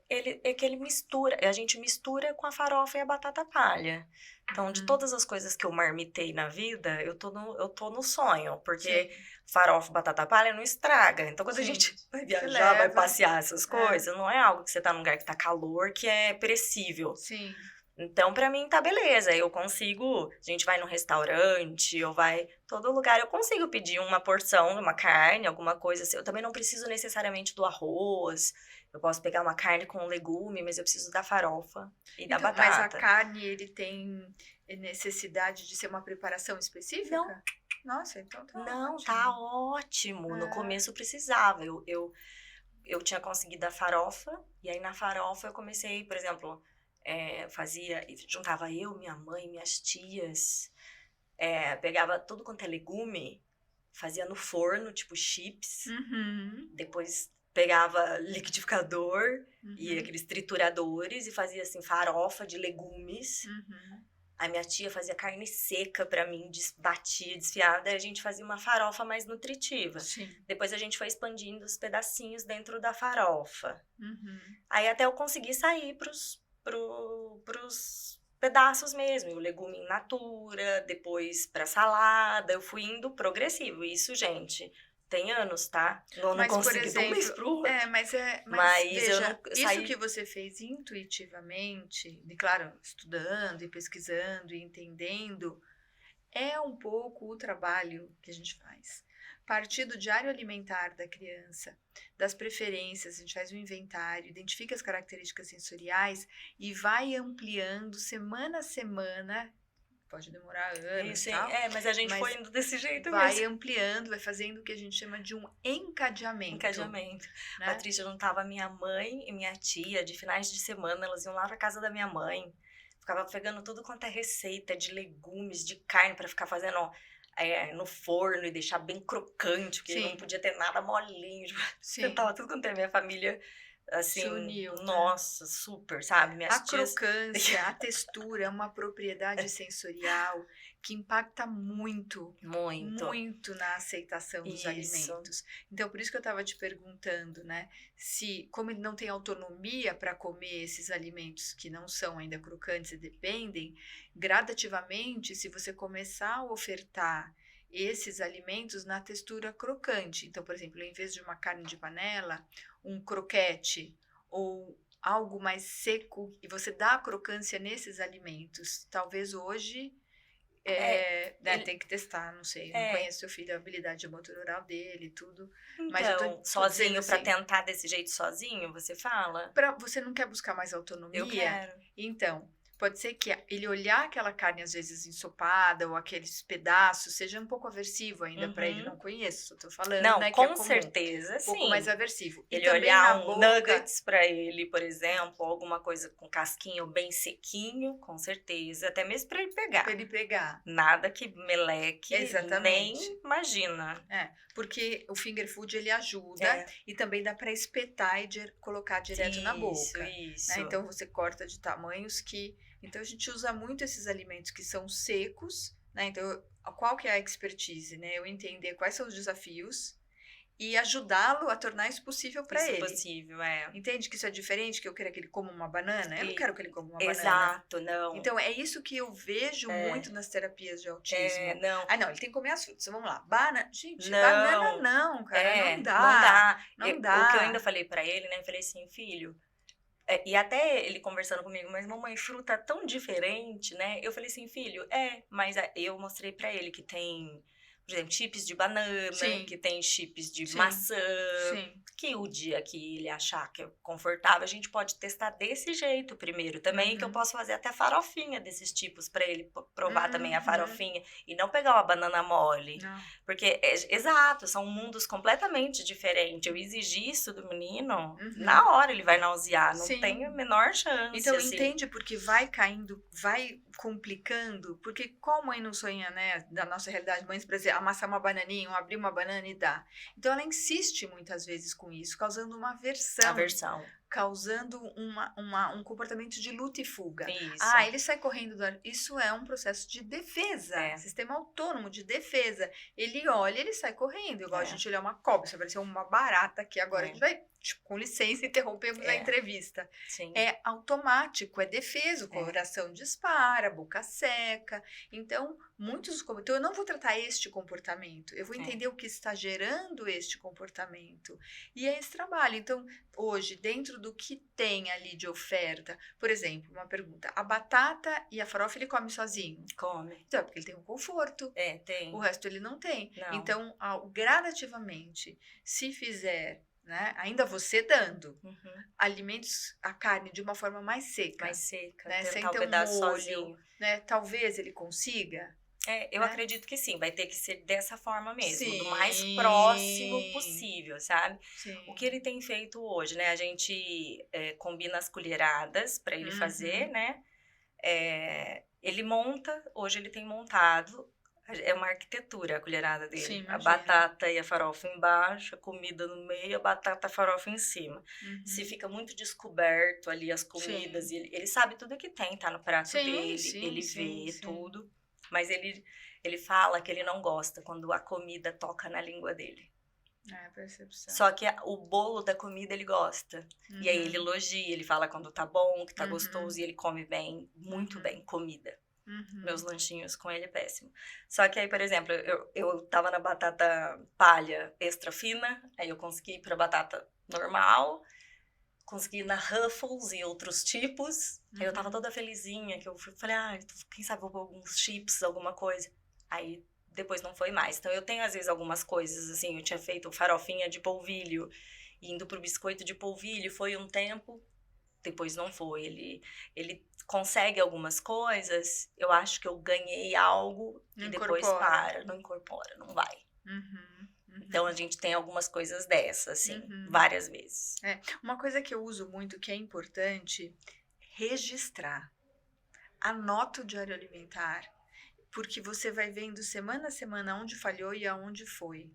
É que ele mistura, a gente mistura com a farofa e a batata palha. Então, de todas as coisas que eu marmitei na vida, eu tô no sonho. Porque Sim. farofa e batata palha não estraga. Então, quando a Sim. gente vai Você viajar, vai leva. passear, essas coisas, não é algo que você tá num lugar que tá calor, que é perecível. Sim. Então, pra mim, tá beleza. Eu consigo... A gente vai num restaurante, ou vai... Todo lugar, eu consigo pedir uma porção de uma carne, alguma coisa assim. Eu também não preciso necessariamente do arroz. Eu posso pegar uma carne com legume, mas eu preciso da farofa e da Então, mas a batata. carne, ele tem necessidade de ser uma preparação específica? Não. Nossa, então tá Não, ótimo. tá ótimo. No É. começo eu precisava. Eu tinha conseguido a farofa, e aí na farofa eu comecei, por exemplo... juntava eu, minha mãe, minhas tias, pegava tudo quanto é legume, fazia no forno, tipo chips, Uhum. depois pegava liquidificador e Uhum. aqueles trituradores e fazia assim farofa de legumes. Uhum. A minha tia fazia carne seca pra mim, batia, desfiava, daí a gente fazia uma farofa mais nutritiva. Sim. Depois a gente foi expandindo os pedacinhos dentro da farofa. Uhum. Aí até eu consegui sair pros pedaços mesmo, o legume in natura, depois pra salada, eu fui indo progressivo. Isso, gente, tem anos, tá? Eu não Mas, por consegui de um mês exemplo, pro outro. mas Mas veja, eu não isso saí... que você fez intuitivamente, e claro, estudando e pesquisando e entendendo, é um pouco o trabalho que a gente faz. Partir do diário alimentar da criança, das preferências, a gente faz um inventário, identifica as características sensoriais e vai ampliando semana a semana, pode demorar anos e tal, mas a gente mas foi indo desse jeito vai mesmo. ampliando, vai fazendo o que a gente chama de um encadeamento. Encadeamento. Né? Patrícia juntava minha mãe e minha tia, de finais de semana, elas iam lá pra casa da minha mãe, ficava pegando tudo quanto é receita de legumes, de carne, pra ficar fazendo... no forno e deixar bem crocante, porque Sim. não podia ter nada molinho. Sim. Tava tudo quanto é minha família assim, Se uniu, né? nossa, super, sabe? Minhas A tias... crocância, a textura é uma propriedade sensorial que impacta muito, Muito. muito na aceitação dos Isso. alimentos. Então, por isso que eu estava te perguntando, né? Se, como ele não tem autonomia para comer esses alimentos que não são ainda crocantes e dependem, gradativamente, se você começar a ofertar esses alimentos na textura crocante. Então, por exemplo, em vez de uma carne de panela, um croquete ou algo mais seco e você dá a crocância nesses alimentos. Talvez hoje né, ele- tem que testar, não sei, não É. conheço seu filho, a habilidade motoral dele e tudo. Mas eu Então, tô sozinho, dizendo pra assim, tentar desse jeito sozinho, você fala? você não quer buscar mais autonomia? Eu quero. Então, pode ser que ele olhar aquela carne às vezes ensopada ou aqueles pedaços seja um pouco aversivo ainda para ele. Uhum. Não conheço, tô falando, Não, né, que é com comum. certeza, Um pouco sim. mais aversivo. E Ele também na olhar um boca, nuggets pra ele, por exemplo, alguma coisa com casquinho bem sequinho, com certeza, até mesmo pra ele pegar. para ele pegar. Nada que meleque, Exatamente. nem imagina. Porque o finger food ele ajuda É. e também dá para espetar e colocar direto na boca. Isso. Né? Então você corta de tamanhos que. Então a gente usa muito esses alimentos que são secos, né? Então, qual que é a expertise, né? Eu entender quais são os desafios e ajudá-lo a tornar isso possível para Isso é ele. possível, é. Entende que isso é diferente, que eu queira que ele coma uma banana? Eu não quero que ele coma uma banana. Exato, não. Então, é isso que eu vejo muito nas terapias de autismo. Não. Ah, não, ele tem que comer as frutas. Vamos lá. Gente, Não. banana não, cara. Não dá. Não dá. Não dá. O que eu ainda falei pra ele, né? Eu falei assim, filho... e até ele conversando comigo, mas mamãe, fruta é tão diferente, né? Eu falei assim, filho, mas eu mostrei pra ele que tem, por exemplo, chips de banana, Sim. que tem chips de Sim. maçã, Sim. que o dia que ele achar que é confortável, a gente pode testar desse jeito primeiro também, que eu posso fazer até farofinha desses tipos pra ele provar também a farofinha e não pegar uma banana mole. Não. Porque, exato, são mundos completamente diferentes. Eu exigi isso do menino, na hora ele vai nausear, não Sim. tem a menor chance. Então, assim. entende porque vai caindo, vai complicando, porque qual mãe não sonha, né, da nossa realidade, mães, por exemplo, amassar uma bananinha, abrir uma banana e dar. Então, ela insiste muitas vezes com isso, causando uma aversão. Causando um comportamento de luta e fuga. Isso. Ele sai correndo. Isso é um processo de defesa. Sistema autônomo de defesa. Ele olha, ele sai correndo. Igual a gente olhar uma cobra. Se aparecer uma barata aqui agora, a gente vai, com licença, interrompemos a entrevista. Sim. É automático, é defesa. O coração dispara, a boca seca. Então, então, eu não vou tratar este comportamento. Eu vou entender o que está gerando este comportamento. E é esse trabalho. Então, hoje, dentro do que tem ali de oferta, por exemplo, uma pergunta, a batata e a farofa ele come sozinho? Come. Então, é porque ele tem um conforto. Tem. O resto ele não tem. Não. Então, gradativamente, se fizer, né, ainda você dando alimentos, a carne de uma forma mais seca. Mais seca, né, sem tentar ter um pedaço molho, sozinho. né, talvez ele consiga. Eu acredito que sim, vai ter que ser dessa forma mesmo, Sim. do mais próximo possível, sabe? Sim. O que ele tem feito hoje, né? A gente combina as colheradas para ele fazer, né? Ele monta, hoje ele tem montado, é uma arquitetura a colherada dele. Sim, a batata e a farofa embaixo, a comida no meio, a batata e a farofa em cima. Se fica muito descoberto ali as comidas, e ele sabe tudo que tem, tá no prato dele, ele vê tudo. Mas ele fala que ele não gosta quando a comida toca na língua dele. É, percepção. Só que o bolo da comida ele gosta. E aí ele elogia, ele fala quando tá bom, que tá gostoso, e ele come bem, muito bem, comida. Meus lanchinhos com ele é péssimo. Só que aí, por exemplo, eu tava na batata palha extra fina, aí eu consegui ir pra batata normal, consegui ir na Ruffles e outros tipos. Aí eu tava toda felizinha, que eu falei, quem sabe eu vou pôr alguns chips, alguma coisa. Aí depois não foi mais. Então eu tenho às vezes algumas coisas, assim, eu tinha feito farofinha de polvilho, indo pro biscoito de polvilho, foi um tempo, depois não foi. Ele consegue algumas coisas, eu acho que eu ganhei algo e depois não incorpora, não vai. Então, a gente tem algumas coisas dessas, assim, várias vezes. Uma coisa que eu uso muito, que é importante, registrar. Anota o diário alimentar, porque você vai vendo semana a semana onde falhou e aonde foi.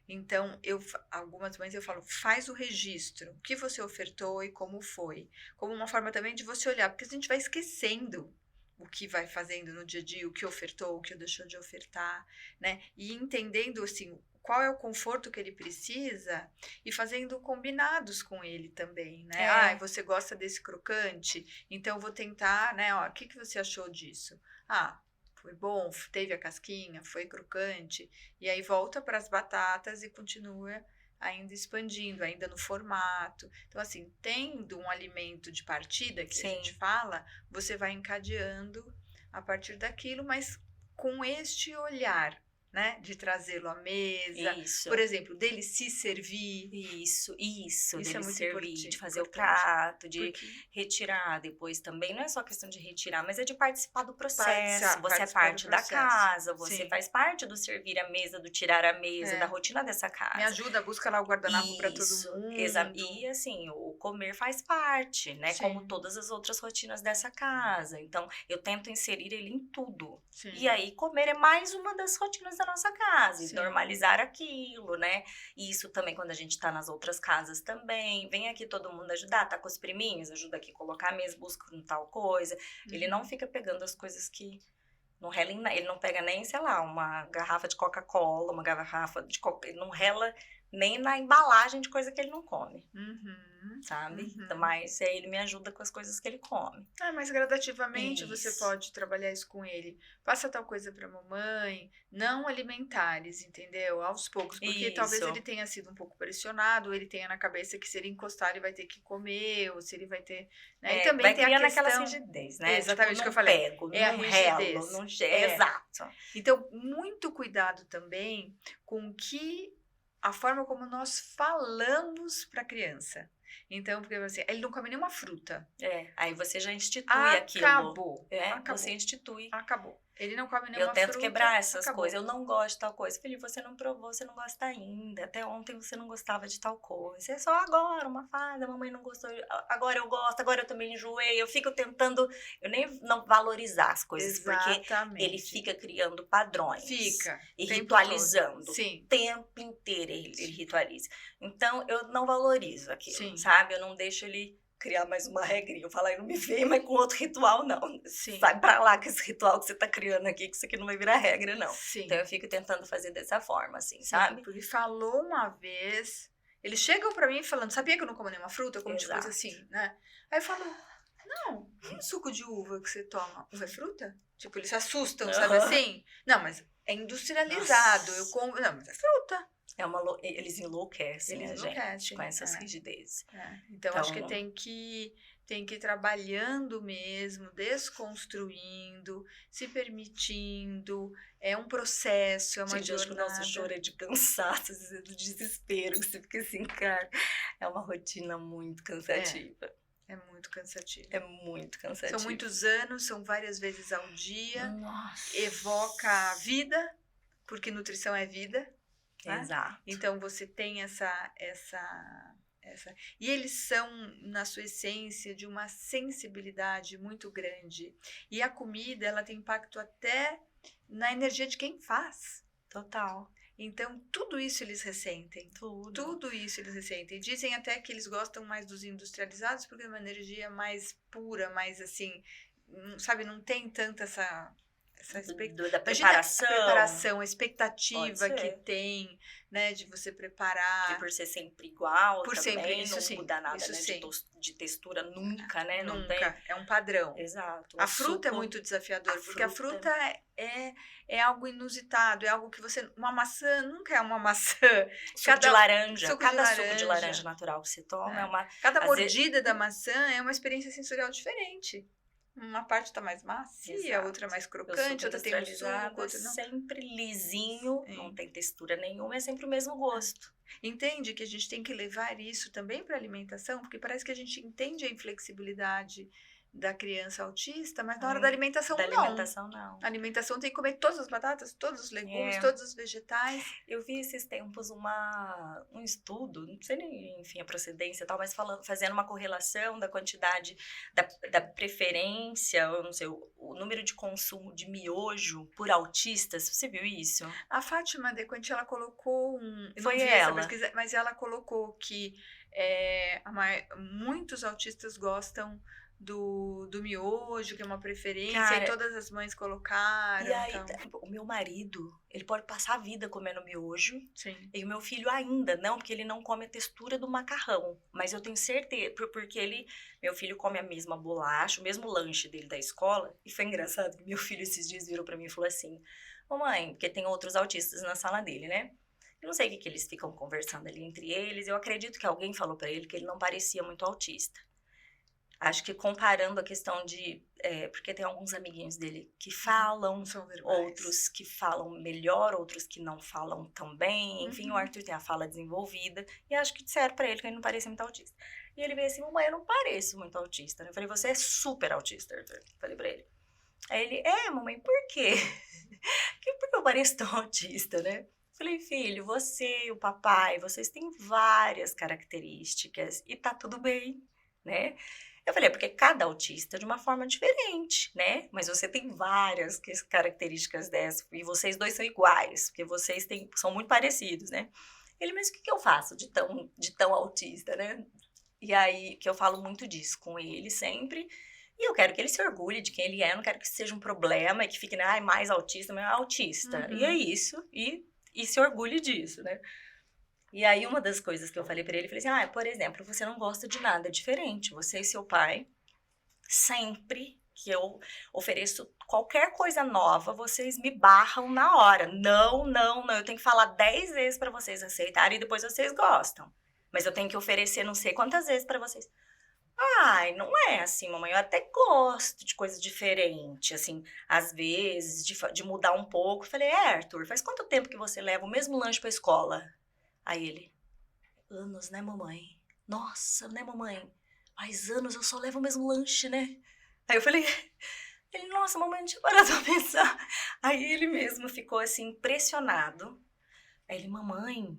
Então, algumas mães eu falo, faz o registro, o que você ofertou e como foi. Como uma forma também de você olhar, porque a gente vai esquecendo o que vai fazendo no dia a dia, o que ofertou, o que deixou de ofertar, né? E entendendo, assim, qual é o conforto que ele precisa e fazendo combinados com ele também, né? Ah, você gosta desse crocante? Então, eu vou tentar, né? Ó, o que você achou disso? Ah, foi bom, teve a casquinha, foi crocante, e aí volta para as batatas e continua ainda expandindo, ainda no formato. Então, assim, tendo um alimento de partida, que a gente fala, você vai encadeando a partir daquilo, mas com este olhar, né, de trazê-lo à mesa, por exemplo, dele se servir. Isso dele é muito servir, de fazer importante. o prato, de retirar depois também. Não é só questão de retirar, mas é de participar do processo. Você é parte da casa, você faz parte do servir a mesa, do tirar a mesa, da rotina dessa casa. Me ajuda, busca lá o guardanapo para todo mundo. E assim, o comer faz parte, né? Como todas as outras rotinas dessa casa. Então, eu tento inserir ele em tudo. E aí, comer é mais uma das rotinas da nossa casa. E normalizar aquilo, né? E isso também quando a gente tá nas outras casas também. Vem aqui todo mundo ajudar, tá com os priminhos, ajuda aqui a colocar a mesa, busca tal coisa. Ele não fica pegando as coisas que não rela ele não pega nem, sei lá, uma garrafa de Coca-Cola, uma garrafa de Coca, ele não rela nem na embalagem de coisa que ele não come. Sabe? Então, mas aí ele me ajuda com as coisas que ele come. Mas gradativamente você pode trabalhar isso com ele. Faça tal coisa pra mamãe, não alimentares, entendeu? Aos poucos, porque talvez ele tenha sido um pouco pressionado, ele tenha na cabeça que se ele encostar ele vai ter que comer, ou se ele vai ter... Né? E também vai tem criando a questão... aquela rigidez, né? Exatamente tipo, o que eu falei. Pego, é não a relo, rigidez. não exato. Então, muito cuidado também com a forma como nós falamos para a criança. Então, porque assim, ele não come nenhuma fruta. Aí você já institui aquilo. Acabou. Você institui. Acabou. Ele não come nenhuma fruta. Eu tento quebrar essas coisas. Eu não gosto de tal coisa. Filho, você não provou, você não gosta ainda. Até ontem você não gostava de tal coisa. É só agora, uma fase. A mamãe não gostou. Agora eu gosto, agora eu também enjoei. Eu fico tentando, não valorizar as coisas. Exatamente. Porque ele fica criando padrões. E ritualizando. O tempo inteiro ele ritualiza. Então, eu não valorizo aquilo, sabe? Eu não deixo ele criar mais uma regrinha. Eu falo, não me vem mais com outro ritual, não. Sai pra lá com esse ritual que você tá criando aqui, que isso aqui não vai virar regra, não. Então, eu fico tentando fazer dessa forma, assim, sabe? Porque falou uma vez... Eles chegam pra mim falando, sabia que eu não como nenhuma fruta? Eu como tipo coisa assim, né? Aí eu falo, não, que suco de uva que você toma? Uva é fruta? Tipo, eles se assustam, sabe assim? Não, mas é industrializado. Eu como... Não, mas é fruta. Eles enlouquecem, gente, com essas rigidezes. Então, acho que tem que ir trabalhando mesmo, desconstruindo, se permitindo. É um processo, é uma jornada. Acho que o nosso choro é de cansaço, do desespero, que você fica assim, cara, é uma rotina muito cansativa. É muito cansativo. É muito cansativo. São muitos anos, são várias vezes ao dia. Nossa. Evoca a vida, porque nutrição é vida. Né? Exato. Então, você tem essa... E eles são, na sua essência, de uma sensibilidade muito grande. E a comida, ela tem impacto até na energia de quem faz. Total. Então, tudo isso eles ressentem. Tudo isso eles ressentem. Dizem até que eles gostam mais dos industrializados porque é uma energia mais pura, mais assim... Sabe, não tem tanta essa da preparação, a expectativa que tem, né, de você preparar. E por ser sempre igual, por também, sempre, isso não muda nada, né, de textura nunca, né? Nunca, não tem... é um padrão. Exato. A fruta é muito desafiadora, porque a fruta é algo inusitado, é algo que você... Uma maçã nunca é uma maçã. Suco de laranja, suco de laranja natural que você toma é uma... Cada mordida da maçã é uma experiência sensorial diferente. Uma parte tá mais macia, a outra mais crocante, outra tem um suco, outra não. Sempre lisinho, não tem textura nenhuma, é sempre o mesmo gosto. Entende que a gente tem que levar isso também para alimentação, porque parece que a gente entende a inflexibilidade, da criança autista, mas na hora da alimentação Da não. alimentação, não. A alimentação tem que comer todas as batatas, todos os legumes, É. todos os vegetais. Eu vi esses tempos um estudo, não sei nem, enfim, a procedência e tal, mas fazendo uma correlação da quantidade, da preferência, eu não sei, o número de consumo de miojo por autistas. Você viu isso? A Fátima Dequanti, ela colocou eu Foi não vi essa ela. pesquisa, mas ela colocou que muitos autistas gostam do miojo, que é uma preferência, Cara, e todas as mães colocaram. E aí, Então. o meu marido, ele pode passar a vida comendo miojo, Sim. e o meu filho ainda não, porque ele não come a textura do macarrão. Mas eu tenho certeza, porque meu filho come a mesma bolacha, o mesmo lanche dele da escola. E foi engraçado que meu filho esses dias virou pra mim e falou assim: mamãe, porque tem outros autistas na sala dele, né? Eu não sei o que eles ficam conversando ali entre eles. Eu acredito que alguém falou pra ele que ele não parecia muito autista. Acho que comparando a questão de... porque tem alguns amiguinhos dele que falam, São verbais. outros que falam melhor, outros que não falam tão bem. Enfim, o Uhum. Arthur tem a fala desenvolvida. E acho que disseram pra ele que ele não parecia muito autista. E ele veio assim: mamãe, eu não pareço muito autista, né? Eu falei: você é super autista, Arthur. Falei pra ele. Aí ele: mamãe, por quê? Por que eu pareço tão autista, né? Falei: filho, você e o papai, vocês têm várias características e tá tudo bem, né? Eu falei: porque cada autista é de uma forma diferente, né? Mas você tem várias características dessas, e vocês dois são iguais, porque vocês são muito parecidos, né? Ele: mas o que eu faço de tão autista, né? E aí, que eu falo muito disso com ele sempre, e eu quero que ele se orgulhe de quem ele é, eu não quero que isso seja um problema, e que fique, né, mais autista, mas é autista. Uhum. E é isso, e se orgulhe disso, né? E aí, uma das coisas que eu falei pra ele, eu falei assim: por exemplo, você não gosta de nada diferente. Você e seu pai, sempre que eu ofereço qualquer coisa nova, vocês me barram na hora. Não, não, não. Eu tenho que falar 10 vezes pra vocês aceitarem e depois vocês gostam. Mas eu tenho que oferecer não sei quantas vezes pra vocês. Ai, não é assim, mamãe. Eu até gosto de coisa diferente, assim, às vezes, de mudar um pouco. Eu falei: Arthur, faz quanto tempo que você leva o mesmo lanche pra escola? Aí ele: anos, né, mamãe? Nossa, né, mamãe? Faz anos eu só levo o mesmo lanche, né? Aí eu falei... Ele: nossa, mamãe, não tinha parado pra pensar. Aí ele mesmo ficou assim, impressionado. Aí ele: mamãe,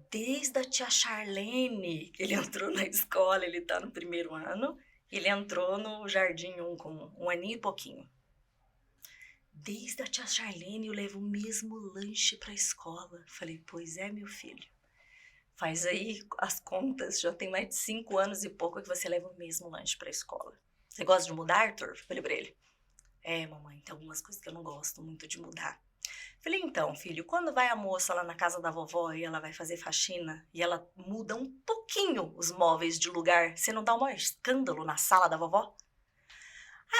desde a tia Charlene, que ele entrou na escola, ele tá no 1º ano, ele entrou no Jardim 1 com 1 aninho e pouquinho. Desde a tia Charlene eu levo o mesmo lanche pra escola. Falei: pois é, meu filho. Faz aí as contas, já tem mais de 5 anos e pouco que você leva o mesmo lanche pra escola. Você gosta de mudar, Arthur? Falei pra ele: mamãe, tem algumas coisas que eu não gosto muito de mudar. Falei: então, filho, quando vai a moça lá na casa da vovó e ela vai fazer faxina e ela muda um pouquinho os móveis de lugar, você não dá o maior escândalo na sala da vovó?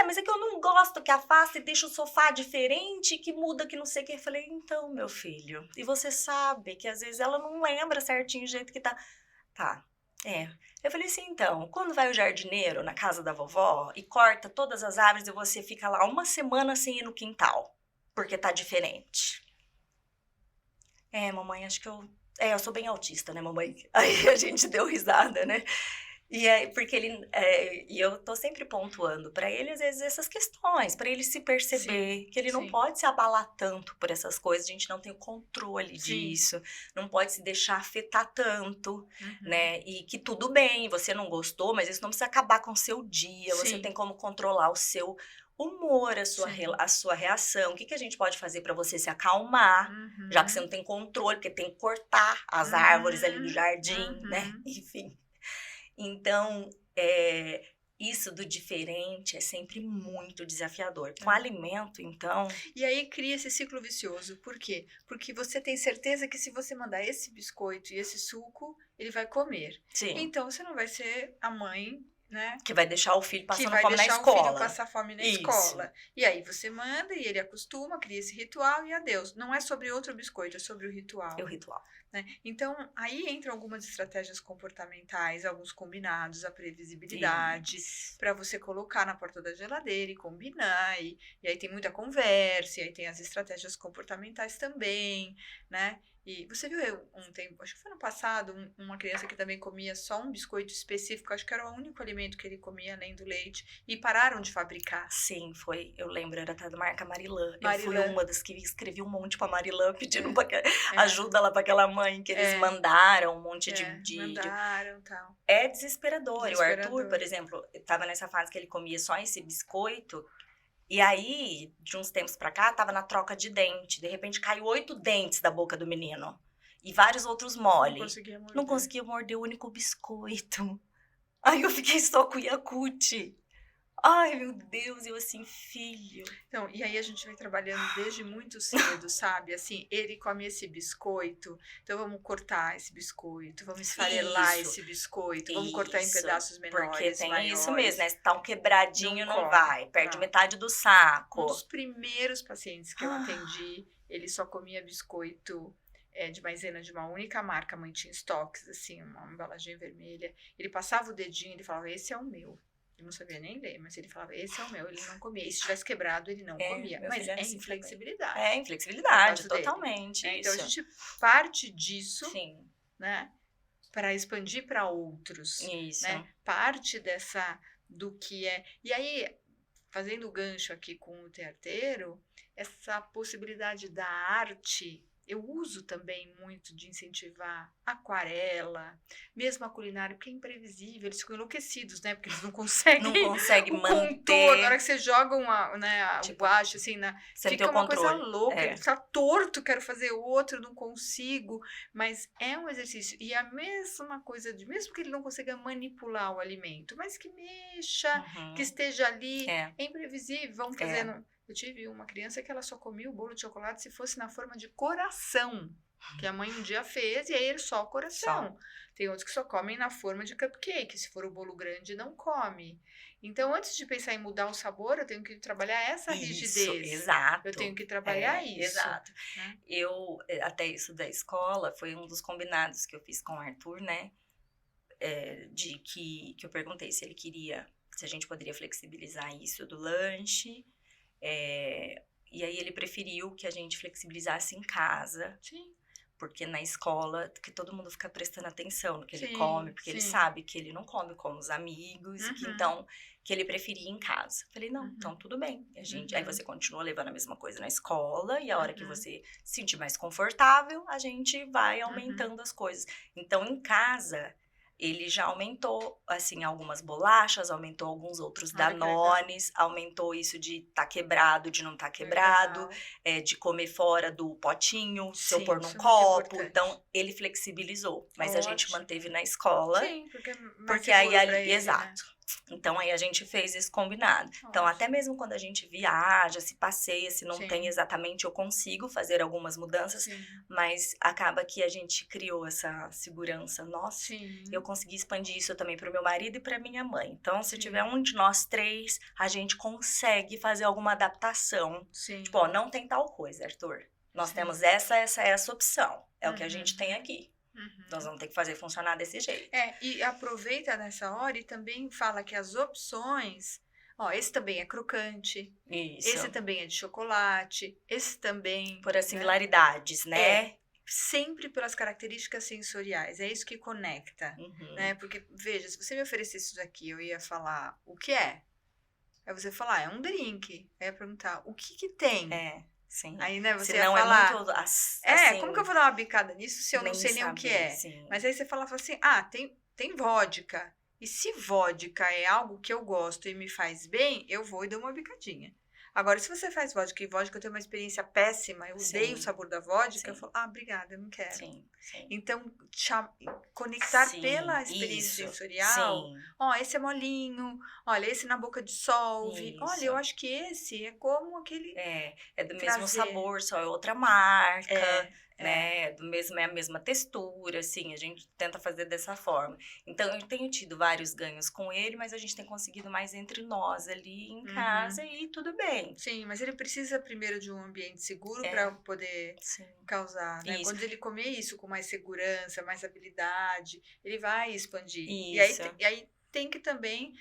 Mas é que eu não gosto que afasta e deixa o sofá diferente, que muda, que não sei o que. Eu falei: então, meu filho, e você sabe que às vezes ela não lembra certinho o jeito que tá. Tá, Eu falei assim: então, quando vai o jardineiro na casa da vovó e corta todas as árvores e você fica lá 1 semana sem ir no quintal, porque tá diferente. Mamãe, acho que eu sou bem autista, né, mamãe? Aí a gente deu risada, né? E aí, porque e eu tô sempre pontuando pra ele, às vezes, essas questões, pra ele se perceber que ele não sim. pode se abalar tanto por essas coisas, a gente não tem o controle Sim. disso, não pode se deixar afetar tanto, Uhum. né? E que tudo bem, você não gostou, mas isso não precisa acabar com o seu dia, você Sim. tem como controlar o seu humor, a sua reação. O que a gente pode fazer pra você se acalmar, Uhum. já que você não tem controle, porque tem que cortar as árvores ali do jardim, né? Enfim. Então, isso do diferente é sempre muito desafiador. Com alimento, então... E aí cria esse ciclo vicioso. Por quê? Porque você tem certeza que se você mandar esse biscoito e esse suco, ele vai comer. Sim. Então, você não vai ser a mãe, né? Que vai deixar o filho passando que vai fome na deixar escola. o filho passar fome na escola. E aí você manda e ele acostuma, cria esse ritual e adeus. Não é sobre outro biscoito, é sobre o ritual. É o ritual. Né? Então, aí entram algumas estratégias comportamentais, alguns combinados, a previsibilidade, para você colocar na porta da geladeira e combinar. E aí tem muita conversa, e aí tem as estratégias comportamentais também, né? E você viu um tempo, acho que foi no passado, uma criança que também comia só um biscoito específico, acho que era o único alimento que ele comia além do leite, e pararam de fabricar. Sim, foi. Eu lembro, era até da marca Marilã. Eu fui Marilã. uma das que escrevi um monte pra Marilã, pedindo É. ajuda lá pra aquela mãe, que eles mandaram um monte Mandaram e tal. É desesperador. E o Arthur, Desesperador. por exemplo, tava nessa fase que ele comia só esse biscoito. E aí, de uns tempos pra cá, tava na troca de dente. De repente, caiu 8 dentes da boca do menino. E vários outros mole. Não conseguia morder o único biscoito. Aí eu fiquei só com o Yakult. Ai, meu Deus, eu assim, filho. Então, e aí a gente vai trabalhando desde muito cedo, sabe? Assim, ele come esse biscoito, então vamos cortar esse biscoito, vamos esfarelar Isso, esse biscoito, vamos cortar em isso, pedaços menores, Porque tem maiores. isso mesmo, né? Se tá um quebradinho, Não não come, vai. Perde não. metade do Um saco. dos primeiros pacientes que eu atendi, ele só comia biscoito de maisena de uma única marca, mãe tinha estoques, assim, uma embalagem vermelha. Ele passava o dedinho, ele falava, esse é o meu. Ele não sabia nem ler, mas ele falava, esse é o meu, ele não comia. E se tivesse quebrado, ele não comia. meu Mas filho é assim inflexibilidade. É inflexibilidade, No caso dele. totalmente. Então, a isso. gente parte disso, Sim, né, para expandir para outros, isso. né? Parte do que é. E aí, fazendo o gancho aqui com o tearteiro, essa possibilidade da arte, eu uso também muito de incentivar aquarela, mesmo a culinária, porque é imprevisível, eles ficam enlouquecidos, né? Porque eles não conseguem Não consegue o manter. contorno. Na hora que você joga o Tipo, guache, assim, Sem ter fica o uma coisa controle. louca, ele fica torto, quero fazer outro, não consigo, mas é um exercício. E a mesma coisa, mesmo que ele não consiga manipular o alimento, mas que mexa, Uhum. que esteja ali, É. é imprevisível, vamos fazendo. Eu tive uma criança que ela só comia o bolo de chocolate se fosse na forma de coração, que a mãe um dia fez, e aí ele só coração. Tem outros que só comem na forma de cupcake, se for o bolo grande, não come. Então, antes de pensar em mudar o sabor, eu tenho que trabalhar essa rigidez. Exato. Eu tenho que trabalhar isso. Exato. Né? Até isso da escola, foi um dos combinados que eu fiz com o Arthur, né? De que eu perguntei se ele queria, se a gente poderia flexibilizar isso do lanche. E aí ele preferiu que a gente flexibilizasse em casa. Sim. Porque na escola, que todo mundo fica prestando atenção no que ele Sim, come, porque ele sim. sabe que ele não come como os amigos, e que então, que ele preferia em casa. Falei, não, então tudo bem. Aí você continua levando a mesma coisa na escola, e a hora que você se sentir mais confortável, a gente vai aumentando as coisas. Então, em casa, ele já aumentou, assim, algumas bolachas, aumentou alguns outros Danones, aumentou isso de tá quebrado, de não tá quebrado, de comer fora do potinho, se eu pôr num copo. Então, ele flexibilizou. Mas a gente manteve na escola. Sim, porque aí ali, exato. Né? Então, aí a gente fez esse combinado. Então, até mesmo quando a gente viaja, se passeia, se não tem exatamente, eu consigo fazer algumas mudanças, mas acaba que a gente criou essa segurança nossa. Eu consegui expandir isso também para o meu marido e para minha mãe. Então, se tiver um de nós três, a gente consegue fazer alguma adaptação. Tipo, ó, não tem tal coisa, Arthur. Nós temos essa opção. É o que a gente tem aqui. Nós vamos ter que fazer funcionar desse jeito. E aproveita nessa hora e também fala que as opções... Ó, esse também é crocante. Isso. Esse também é de chocolate. Esse também... Por as similaridades, né? Sempre pelas características sensoriais. É isso que conecta. Né? Porque, veja, se você me oferecesse isso aqui, eu ia falar, o que é? Aí você ia falar, é um drink. Aí eu ia perguntar, o que tem? Sim. Aí, né, você se ia não falar... é muito assim, como que eu vou dar uma bicada nisso se eu não sei nem o que é? Sim. Mas aí você fala assim, tem vodka. E se vodka é algo que eu gosto e me faz bem, eu vou e dou uma bicadinha. Agora, se você faz vodka e vodka eu tenho uma experiência péssima, eu odeio o sabor da vodka, eu falo, obrigada, eu não quero. Sim. Então, conectar pela experiência sensorial, esse é molinho, olha, esse na boca dissolve, olha, eu acho que esse é como aquele... É do mesmo sabor, só é outra marca, né? É a mesma textura, assim, a gente tenta fazer dessa forma. Então, eu tenho tido vários ganhos com ele, mas a gente tem conseguido mais entre nós ali em casa e tudo bem. Sim, mas ele precisa primeiro de um ambiente seguro para poder causar, né? Quando ele comer isso com mais segurança, mais habilidade, ele vai expandir. E aí tem que também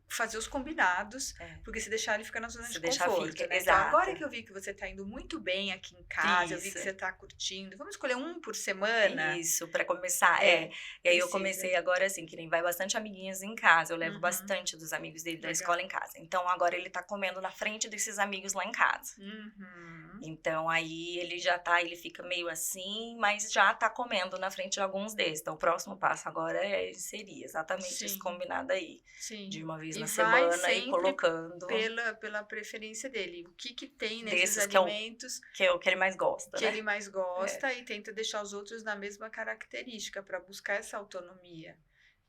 fazer os combinados, É. porque se deixar ele fica na zona Se de deixar, conforto, fica, né? Então, exato. agora que eu vi que você tá indo muito bem aqui em casa, eu vi que Isso. você tá curtindo, vamos escolher um por semana? Isso, pra começar, É, E aí eu precisa. comecei agora, assim, que nem vai bastante amiguinhos em casa, eu levo Uhum. bastante dos amigos dele da Legal. escola em casa. Então, agora ele tá comendo na frente desses amigos lá em casa. Uhum. Então, aí ele fica meio assim, mas já tá comendo na frente de alguns desses. Então, o próximo passo agora seria exatamente esse Sim. combinado aí. Sim. De uma vez E na vai semana e sempre colocando pela preferência dele. O que tem nesses desses que é o alimentos que é o que ele mais gosta, que né? ele mais gosta e tenta deixar os outros na mesma característica para buscar essa autonomia,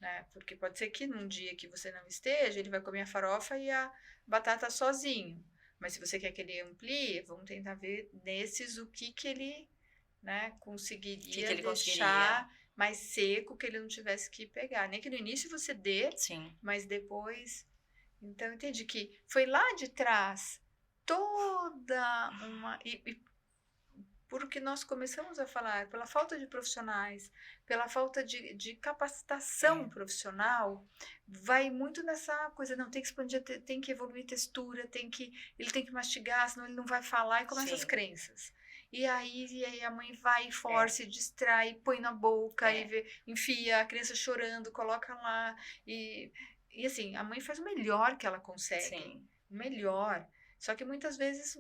né? Porque pode ser que num dia que você não esteja, ele vai comer a farofa e a batata sozinho. Mas se você quer que ele amplie, vamos tentar ver nesses o que ele, né, conseguiria ele deixar mais seco, que ele não tivesse que pegar. Nem que no início você dê, Sim. mas depois... Então, eu entendi que foi lá de trás toda uma... porque nós começamos a falar, pela falta de profissionais, pela falta de capacitação profissional, vai muito nessa coisa, não, tem que expandir, tem que evoluir textura, ele tem que mastigar, senão ele não vai falar, e começam as Sim. crenças. E aí a mãe vai e força, e distrai, põe na boca, enfia a criança chorando, coloca lá, e assim, a mãe faz o melhor que ela consegue, Sim. o melhor. Só que muitas vezes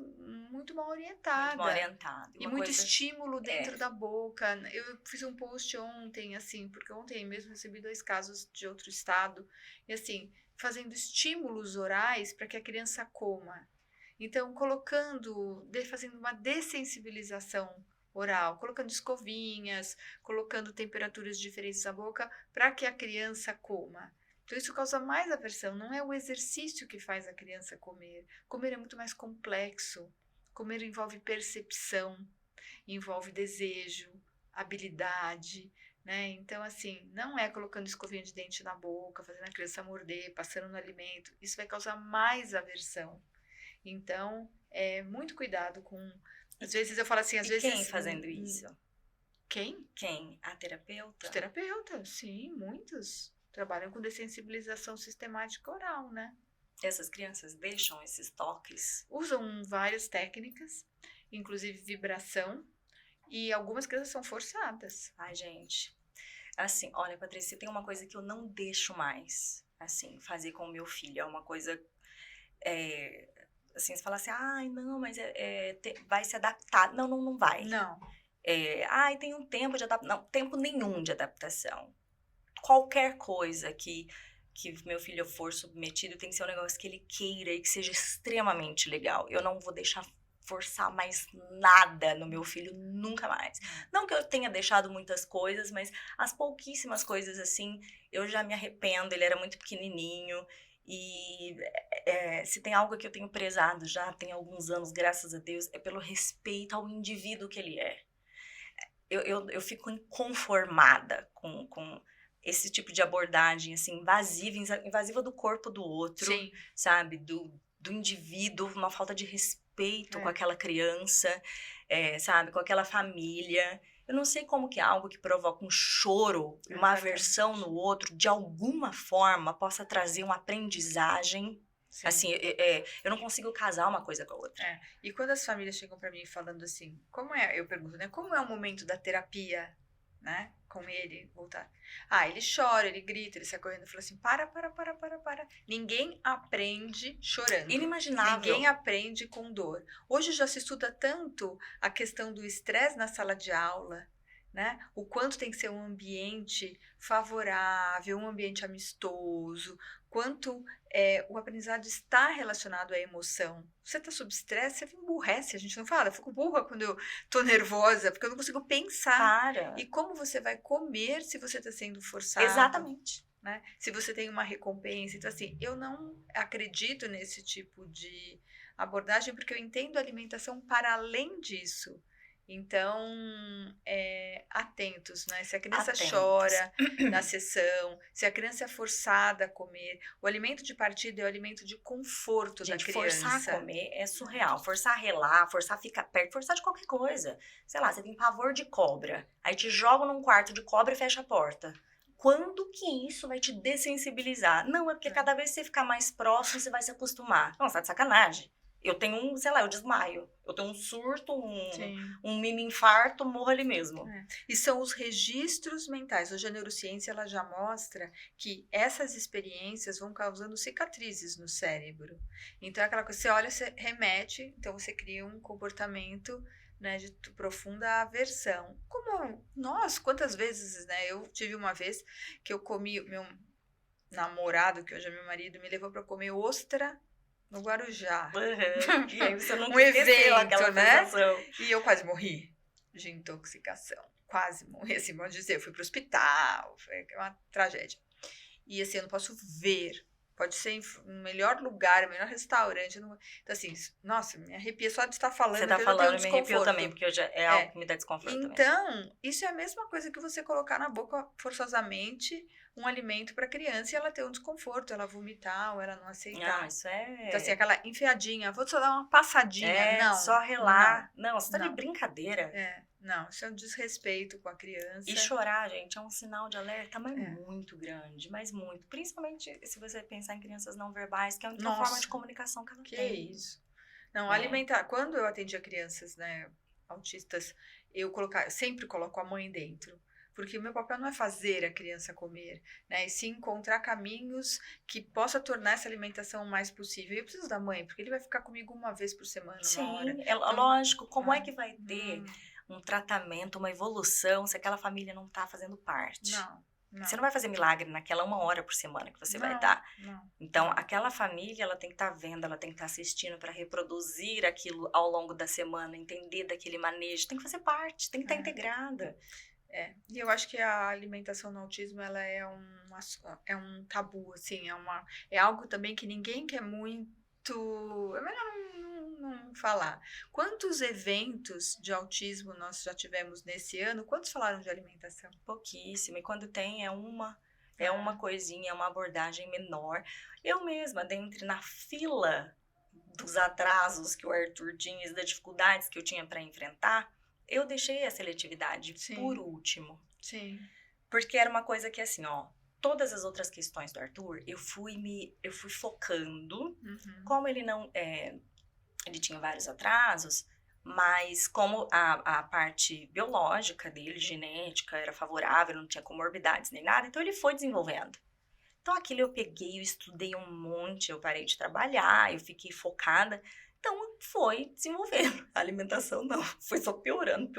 muito mal orientada. Muito mal orientado. E muito estímulo dentro da boca. Eu fiz um post ontem, assim, porque ontem mesmo recebi 2 casos de outro estado. E assim, fazendo estímulos orais para que a criança coma. Então, fazendo uma dessensibilização oral, colocando escovinhas, colocando temperaturas diferentes na boca para que a criança coma. Então, isso causa mais aversão. Não é o exercício que faz a criança comer. Comer é muito mais complexo. Comer envolve percepção, envolve desejo, habilidade, né? Então, assim, não é colocando escovinha de dente na boca, fazendo a criança morder, passando no alimento. Isso vai causar mais aversão. Então, muito cuidado com... Às vezes eu falo assim, às vezes... quem fazendo isso? Quem? Quem? A terapeuta? Os terapeutas, sim, muitos. Trabalham com dessensibilização sistemática oral, né? Essas crianças deixam esses toques? Usam várias técnicas, inclusive vibração, e algumas crianças são forçadas. Ai, gente. Assim, olha, Patrícia, tem uma coisa que eu não deixo mais, assim, fazer com o meu filho. É uma coisa, assim, você fala assim, ai, não, mas vai se adaptar. Não, não vai. Não. Ai, tem um tempo de adaptação. Não, tempo nenhum de adaptação. Qualquer coisa que meu filho for submetido tem que ser um negócio que ele queira e que seja extremamente legal. Eu não vou deixar forçar mais nada no meu filho, nunca mais. Não que eu tenha deixado muitas coisas, mas as pouquíssimas coisas, assim, eu já me arrependo. Ele era muito pequenininho e se tem algo que eu tenho prezado já tem alguns anos, graças a Deus, é pelo respeito ao indivíduo que ele é. Eu fico inconformada com esse tipo de abordagem, assim, invasiva do corpo do outro, Sim. sabe? Do indivíduo, uma falta de respeito com aquela criança, sabe? Com aquela família. Eu não sei como que algo que provoca um choro, uma aversão no outro, de alguma forma, possa trazer uma aprendizagem. Sim. Assim, eu não consigo casar uma coisa com a outra. E quando as famílias chegam para mim falando assim, eu pergunto, né? Como é o momento da terapia, né? Com ele, voltar. Ele chora, ele grita, ele sai correndo. Eu falo assim, para. Ninguém aprende chorando. Inimaginável. Ninguém aprende com dor. Hoje já se estuda tanto a questão do estresse na sala de aula, né? O quanto tem que ser um ambiente favorável, um ambiente amistoso, quanto o aprendizado está relacionado à emoção. Você está sob estresse, você emburrece, a gente não fala, eu fico burra quando eu estou nervosa, porque eu não consigo pensar. E como você vai comer se você está sendo forçado? Exatamente. Né? Se você tem uma recompensa. Então, assim, eu não acredito nesse tipo de abordagem, porque eu entendo a alimentação para além disso. Então, atentos, né? Se a criança chora na sessão, se a criança é forçada a comer, o alimento de partida é o alimento de conforto da criança. Forçar a comer é surreal. Forçar a relar, forçar a ficar perto, forçar de qualquer coisa. Sei lá, você tem pavor de cobra, aí te joga num quarto de cobra e fecha a porta. quando que isso vai te dessensibilizar? Não, é porque cada vez que você ficar mais próximo, você vai se acostumar. Não, você tá de sacanagem. Eu tenho sei lá, eu desmaio. Eu tenho um surto, um mini infarto, morro ali mesmo. E são os registros mentais. A neurociência, ela já mostra que essas experiências vão causando cicatrizes no cérebro. Então, é aquela coisa, você olha, você remete, então você cria um comportamento, né, de profunda aversão. Como nós, quantas vezes, né? Eu tive uma vez que eu comi, meu namorado, que hoje é meu marido, me levou para comer ostra no Guarujá. Uhum. E aí você não Um evento, aquela né? sensação. E eu quase morri de intoxicação. Quase morri, assim, pode dizer. Eu fui pro hospital, foi uma tragédia. E assim, eu não posso ver. Pode ser no melhor lugar, melhor restaurante. Então, assim, nossa, me arrepia só de estar falando. Você tá que eu já falando, tenho me arrepiou também, porque é algo que me dá desconforto também. Então, isso é a mesma coisa que você colocar na boca forçosamente um alimento para criança e ela ter um desconforto, ela vomitar ou ela não aceitar. Não, isso é... Então, assim, aquela enfiadinha, vou só dar uma passadinha. Não, só relar. Não, você tá de brincadeira. Não, isso é um desrespeito com a criança. E chorar, gente, é um sinal de alerta, mas muito grande, mas muito. Principalmente se você pensar em crianças não verbais, que é a única forma de comunicação que ela tem. Que isso. Não, alimentar... Quando eu atendia crianças, né, autistas, eu sempre coloco a mãe dentro. Porque o meu papel não é fazer a criança comer, né? E sim encontrar caminhos que possa tornar essa alimentação o mais possível. E eu preciso da mãe, porque ele vai ficar comigo uma vez por semana, uma hora. Sim, lógico. Como é que vai ter um tratamento, uma evolução, se aquela família não tá fazendo parte? Não. Você não vai fazer milagre naquela 1 hora por semana que você vai estar. Então, aquela família, ela tem que estar vendo, ela tem que estar assistindo para reproduzir aquilo ao longo da semana, entender daquele manejo. Tem que fazer parte, tem que estar integrada. E eu acho que a alimentação no autismo, ela é um tabu, assim, é algo também que ninguém quer muito... É melhor não falar. Quantos eventos de autismo nós já tivemos nesse ano? Quantos falaram de alimentação? Pouquíssimo. E quando tem, é uma coisinha, é uma abordagem menor. Eu mesma, na fila dos atrasos que o Arthur tinha, das dificuldades que eu tinha para enfrentar, eu deixei a seletividade por último. Sim. Porque era uma coisa que, assim, todas as outras questões do Arthur, eu fui focando. Como ele não... ele tinha vários atrasos, mas como a parte biológica dele, genética, era favorável, não tinha comorbidades nem nada, então ele foi desenvolvendo. Então aquilo eu peguei, eu estudei um monte, eu parei de trabalhar, eu fiquei focada. Então, foi desenvolvendo. A alimentação não, foi só piorando.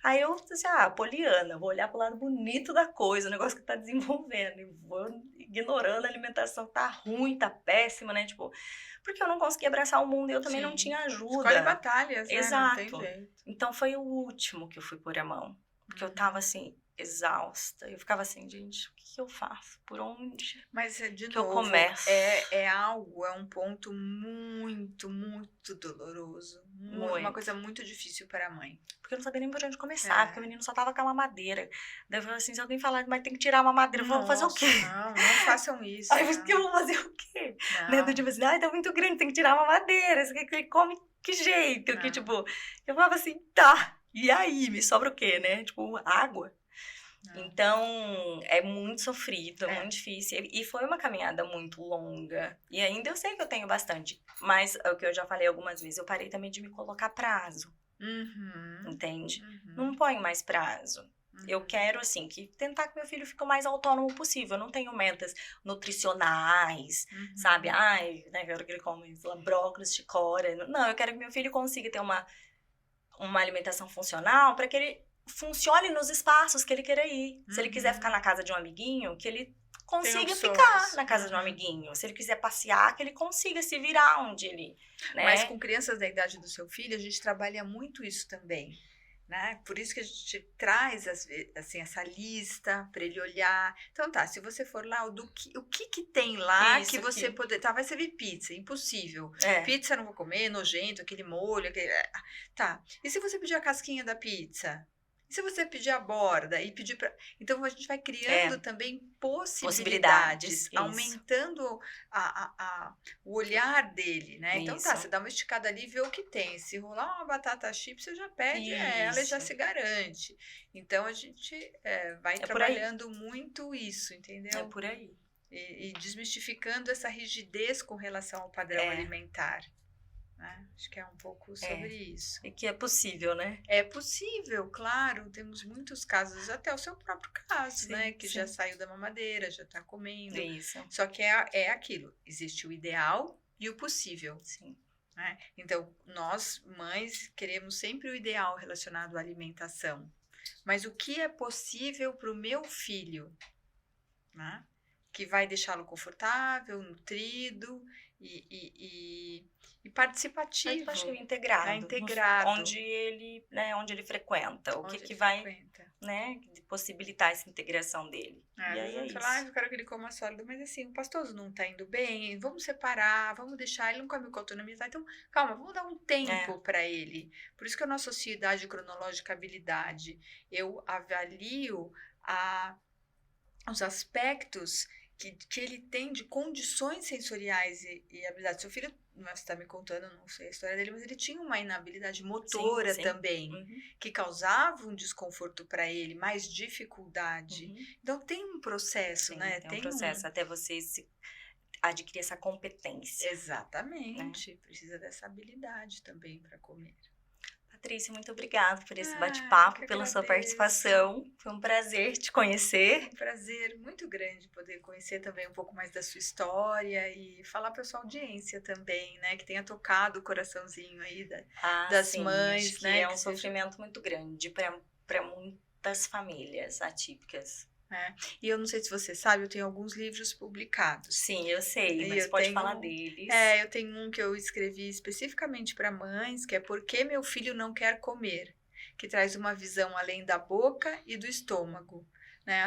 Aí eu disse, poliana, vou olhar pro lado bonito da coisa, o negócio que tá desenvolvendo. E vou ignorando a alimentação, tá ruim, tá péssima, né? Tipo, porque eu não conseguia abraçar o mundo e eu também não tinha ajuda. Escolhe batalhas, né? Exato. Não tem jeito. Então, foi o último que eu fui pôr a mão. Porque eu tava, assim, exausta. Eu ficava assim, gente, o que eu faço? Por onde? Mas, de que novo, eu começo? É um ponto muito, muito doloroso. Uma coisa muito difícil para a mãe. Porque eu não sabia nem por onde começar, porque o menino só tava com a mamadeira. Daí eu falei assim, se alguém falar, mas tem que tirar a mamadeira, eu vou fazer o quê? Não façam isso. Aí eu vou fazer o quê? Né? Do tipo assim, tá muito grande, tem que tirar a mamadeira. Você quer que ele come que jeito? Que, tipo, eu falava assim, tá. E aí, me sobra o quê, né? Tipo, água. Então, é muito sofrido, é muito difícil. E foi uma caminhada muito longa. E ainda eu sei que eu tenho bastante. Mas, é o que eu já falei algumas vezes, eu parei também de me colocar prazo. Entende? Não ponho mais prazo. Eu quero, assim, tentar que meu filho fique o mais autônomo possível. Eu não tenho metas nutricionais, sabe? Ai, né, eu quero que ele come brócolis, chicória. Não, eu quero que meu filho consiga ter uma alimentação funcional para que ele funcione nos espaços que ele queira ir. Se ele quiser ficar na casa de um amiguinho, que ele consiga ficar na casa de um amiguinho. Se ele quiser passear, que ele consiga se virar onde ele... Né? Mas com crianças da idade do seu filho, a gente trabalha muito isso também. Né? Por isso que a gente traz assim, essa lista para ele olhar. Então tá, se você for lá, o que tem lá isso, que você poder... Tá, vai servir pizza, impossível. Pizza eu não vou comer, nojento, aquele molho, tá. E se você pedir a casquinha da pizza? E se você pedir a borda e pedir para... Então, a gente vai criando também Possibilidades, possibilidades, isso. aumentando o olhar dele, né? Então, Isso. você dá uma esticada ali e vê o que tem. Se rolar uma batata chips, você já pede ela e já Isso. se garante. Então, a gente vai por aí. trabalhando muito isso, entendeu? É por aí. E desmistificando essa rigidez com relação ao padrão alimentar. Né? Acho que é um pouco sobre isso. E que é possível, né? É possível, claro. Temos muitos casos, até o seu próprio caso, Sim, né? Que sim. já saiu da mamadeira, já está comendo. Isso. Só que é aquilo. Existe o ideal e o possível. Sim. Né? Então, nós, mães, queremos sempre o ideal relacionado à alimentação. Mas o que é possível para o meu filho? Né? Que vai deixá-lo confortável, nutrido e participativo. Integrado. Integrado. Onde ele frequenta. O Onde que ele vai, frequenta. né, possibilitar essa integração dele. E Às aí vezes é eu isso. falo, eu quero que ele coma sólido, mas assim, o pastoso não tá indo bem, vamos separar, vamos deixar, ele não come com autonomia, tá? Então, calma, vamos dar um tempo para ele. Por isso que eu não associo idade cronológica à habilidade. Eu avalio os aspectos que ele tem de condições sensoriais e habilidades. Seu filho, você está me contando, não sei a história dele, mas ele tinha uma inabilidade motora Sim. também, que causava um desconforto para ele, mais dificuldade. Então tem um processo, né? Tem um processo até você adquirir essa competência. Exatamente. Precisa dessa habilidade também para comer. Patrícia, muito obrigada por esse bate-papo, pela sua participação. Foi um prazer te conhecer. Um prazer muito grande poder conhecer também um pouco mais da sua história e falar para sua audiência também, né? Que tenha tocado o coraçãozinho aí das mães, acho né? Que é um sofrimento muito grande para muitas famílias atípicas. E eu não sei se você sabe, eu tenho alguns livros publicados. Sim, eu sei, mas pode falar deles. Eu tenho um que eu escrevi especificamente para mães, que é Por que Meu Filho Não Quer Comer? Que traz uma visão além da boca e do estômago. Né?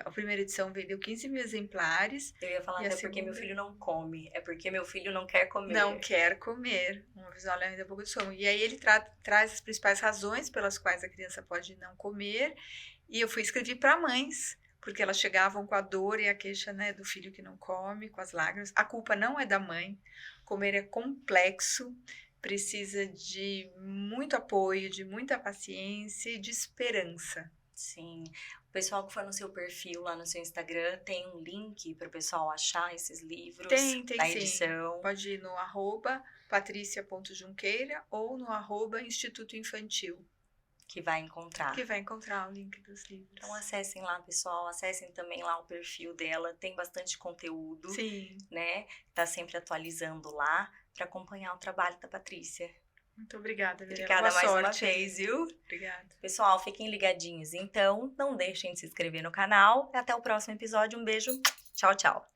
A primeira edição vendeu 15 mil exemplares. Eu ia falar até porque meu filho não come, é porque meu filho não quer comer. Não quer comer, uma visão além da boca e do estômago. E aí ele traz as principais razões pelas quais a criança pode não comer. E eu escrevi para mães, porque elas chegavam com a dor e a queixa, né, do filho que não come, com as lágrimas. A culpa não é da mãe. Comer é complexo, precisa de muito apoio, de muita paciência e de esperança. Sim. O pessoal que for no seu perfil lá no seu Instagram, tem um link para o pessoal achar esses livros da edição. Sim. Pode ir no @patricia.junqueira ou no @Instituto Infantil. Que vai encontrar. Que vai encontrar o link dos livros. Então acessem lá, pessoal. Acessem também lá o perfil dela. Tem bastante conteúdo. Sim. Né? Tá sempre atualizando lá para acompanhar o trabalho da Patrícia. Muito obrigada, Miriam. Obrigada mais uma vez, viu? Obrigada. Pessoal, fiquem ligadinhos. Então, não deixem de se inscrever no canal. Até o próximo episódio. Um beijo. Tchau, tchau.